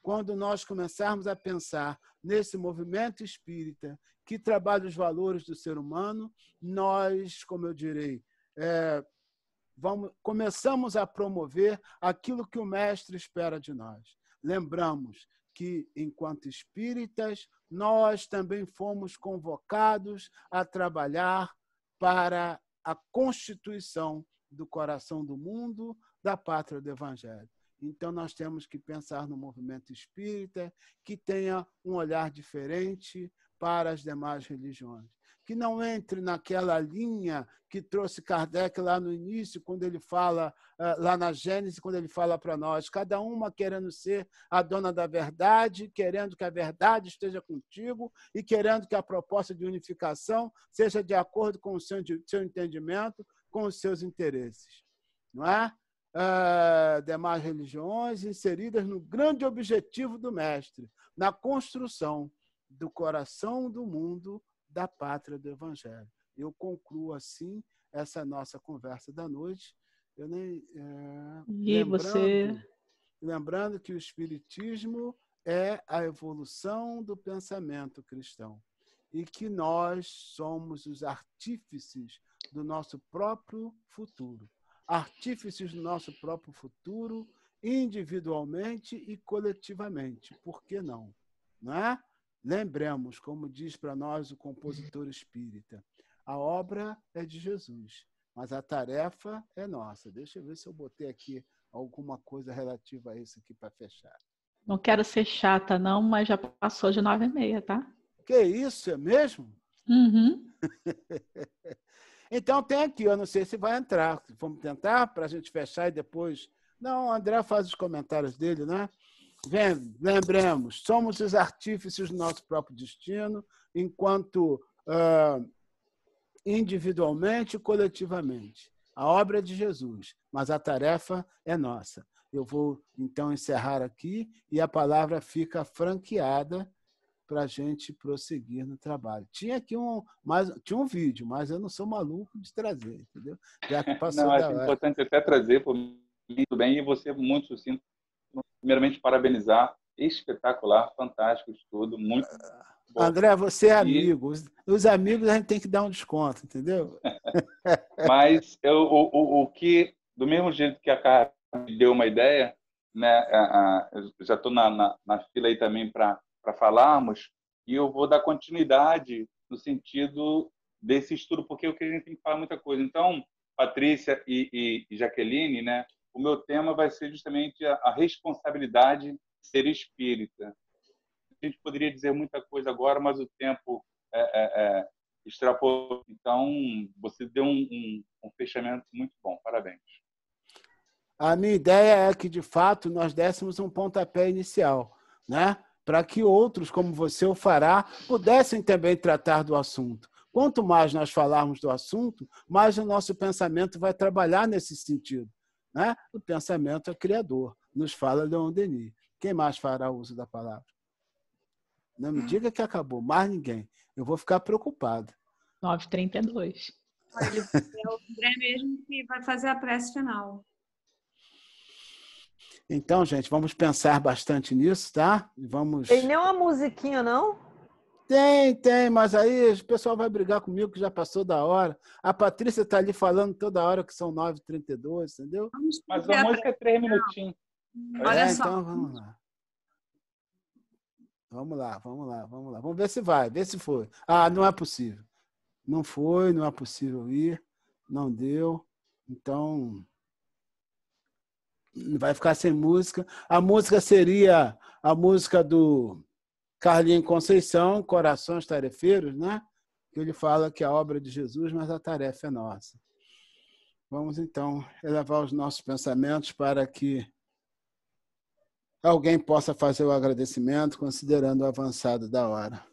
Quando nós começarmos a pensar nesse movimento espírita que trabalha os valores do ser humano, nós, como eu direi, começamos a promover aquilo que o Mestre espera de nós. Lembramos que, enquanto espíritas, nós também fomos convocados a trabalhar para a constituição do coração do mundo, da pátria do Evangelho. Então, nós temos que pensar no movimento espírita que tenha um olhar diferente para as demais religiões. Que não entre naquela linha que trouxe Kardec lá no início, quando ele fala, lá na Gênesis, quando ele fala para nós, cada uma querendo ser a dona da verdade, querendo que a verdade esteja contigo e querendo que a proposta de unificação seja de acordo com o seu entendimento, com os seus interesses. Não é? Demais religiões inseridas no grande objetivo do Mestre, na construção do coração do mundo, da pátria do Evangelho. Eu concluo assim essa nossa conversa da noite. Eu nem, lembrando que o Espiritismo é a evolução do pensamento cristão e que nós somos os artífices do nosso próprio futuro. Artífices do nosso próprio futuro, individualmente e coletivamente. Por que não? Não é? Lembremos, como diz para nós o compositor espírita, A obra é de Jesus, mas a tarefa é nossa. Deixa eu ver se eu botei aqui alguma coisa relativa a isso aqui para fechar. Não quero ser chata, não, mas já passou de 9h30, tá? Que isso, é mesmo? Uhum. Então tem aqui, eu não sei se vai entrar. Vamos tentar para a gente fechar e depois... Não, o André faz os comentários dele, né? Lembremos, somos os artífices do nosso próprio destino, enquanto individualmente e coletivamente. A obra é de Jesus, mas a tarefa é nossa. Eu vou, então, encerrar aqui e a palavra fica franqueada para a gente prosseguir no trabalho. Tinha aqui tinha um vídeo, mas eu não sou maluco de trazer, entendeu? Já que passou Não, da acho hora. importante até trazer, muito bem, e você muito sucinto. Primeiramente, parabenizar. Espetacular, fantástico estudo, muito bom. André, você é amigo. Os amigos a gente tem que dar um desconto, entendeu? Mas o que, do mesmo jeito que a Carla me deu uma ideia, né, eu já estou na fila aí também para falarmos, e eu vou dar continuidade no sentido desse estudo, porque o que a gente tem que falar muita coisa. Então, Patrícia e Jaqueline, né, o meu tema vai ser justamente a responsabilidade de ser espírita. A gente poderia dizer muita coisa agora, mas o tempo extrapolou. Então, você deu um fechamento muito bom. Parabéns. A minha ideia é que, de fato, nós dessemos um pontapé inicial, né? Para que outros, como você o fará, pudessem também tratar do assunto. Quanto mais nós falarmos do assunto, mais o nosso pensamento vai trabalhar nesse sentido, né? O pensamento é criador, nos fala Leon Denis. Quem mais fará uso da palavra? Não me diga que acabou, mais ninguém. Eu vou ficar preocupado. 9h32. É o André mesmo que vai fazer a prece final. Então, gente, vamos pensar bastante nisso, tá? Vamos... Tem nem uma musiquinha, não? Tem, mas aí o pessoal vai brigar comigo que já passou da hora. A Patrícia está ali falando toda hora que são 9h32, entendeu? Mas a música é 3 minutinhos. Olha só. Então vamos lá. Vamos ver se vai, ver se foi. Ah, não é possível. Não foi, não é possível ir, não deu. Então, vai ficar sem música. A música seria a música do Carlinhos Conceição, Corações Tarefeiros, né? Que ele fala que a obra é de Jesus, mas a tarefa é nossa. Vamos, então, elevar os nossos pensamentos para que alguém possa fazer o agradecimento, considerando o avançado da hora.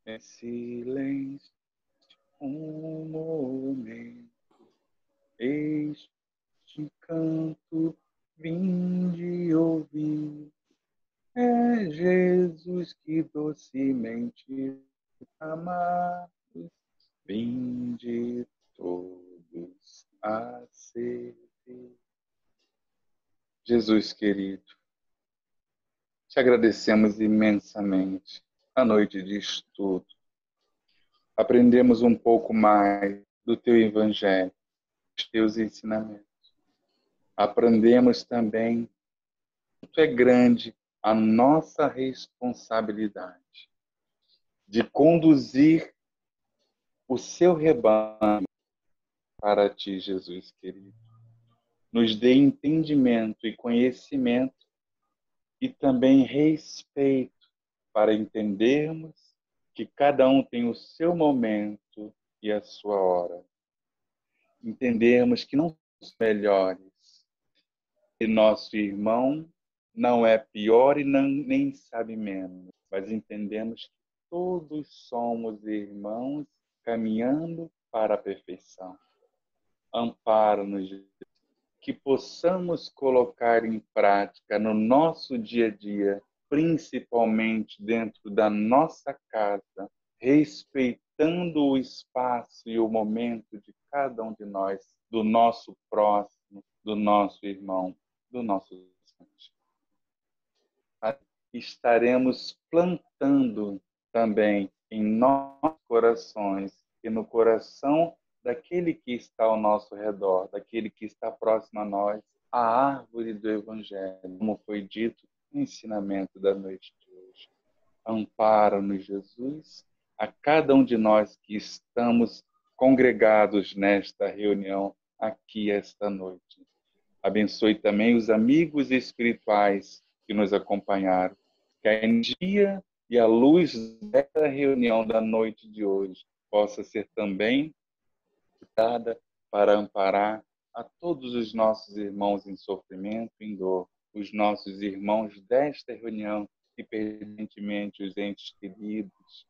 Em silêncio, um momento, este canto vinde ouvir. É Jesus que docemente amados, vinde todos a servir. Jesus querido, te agradecemos imensamente a noite de estudo. Aprendemos um pouco mais do teu evangelho, dos teus ensinamentos. Aprendemos também quanto é grande a nossa responsabilidade de conduzir o seu rebanho para ti, Jesus querido. Nos dê entendimento e conhecimento e também respeito para entendermos que cada um tem o seu momento e a sua hora. Entendermos que não somos melhores e nosso irmão não é pior e nem sabe menos, mas entendemos que todos somos irmãos caminhando para a perfeição. Ampara-nos, que possamos colocar em prática no nosso dia a dia, principalmente dentro da nossa casa, respeitando o espaço e o momento de cada um de nós, do nosso próximo, do nosso irmão, do nosso irmão. Estaremos plantando também em nossos corações e no coração daquele que está ao nosso redor, daquele que está próximo a nós, a árvore do Evangelho, como foi dito no ensinamento da noite de hoje. Ampara-nos, Jesus, a cada um de nós que estamos congregados nesta reunião aqui esta noite. Abençoe também os amigos espirituais que nos acompanharam. Que a energia e a luz desta reunião da noite de hoje possa ser também dada para amparar a todos os nossos irmãos em sofrimento, em dor, os nossos irmãos desta reunião e, permanentemente, os entes queridos,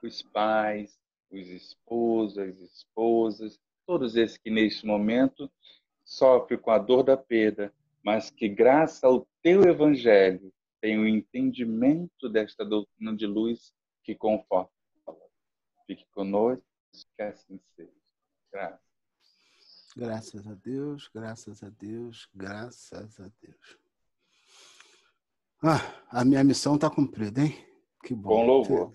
os pais, os esposos, as esposas, todos esses que neste momento sofrem com a dor da perda, mas que, graças ao teu evangelho, têm o entendimento desta doutrina de luz que conforta. Fique conosco, que assim seja. Graças. Graças a Deus, graças a Deus, graças a Deus. A minha missão está cumprida, hein? Que bom. Com louvor.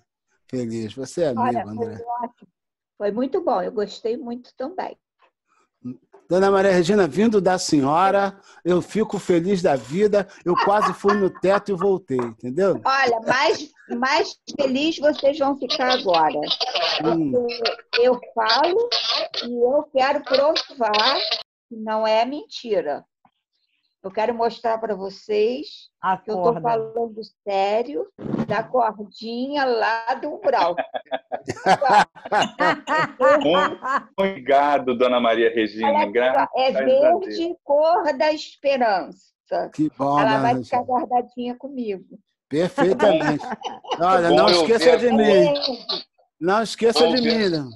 Feliz. Você é amigo, Olha, André. foi ótimo. Foi muito bom, eu gostei muito também. Dona Maria Regina, vindo da senhora, eu fico feliz da vida. Eu quase fui no teto e voltei, entendeu? Olha, mais feliz vocês vão ficar agora. Porque eu falo e eu quero provar que não é mentira. Eu quero mostrar para vocês que eu estou falando sério da cordinha lá do umbral. Obrigado, Dona Maria Regina. Graças é verde, cor da esperança. Que bom, ela vai ficar guardadinha comigo. Perfeitamente. Olha, não esqueça de mim. Não esqueça de mim.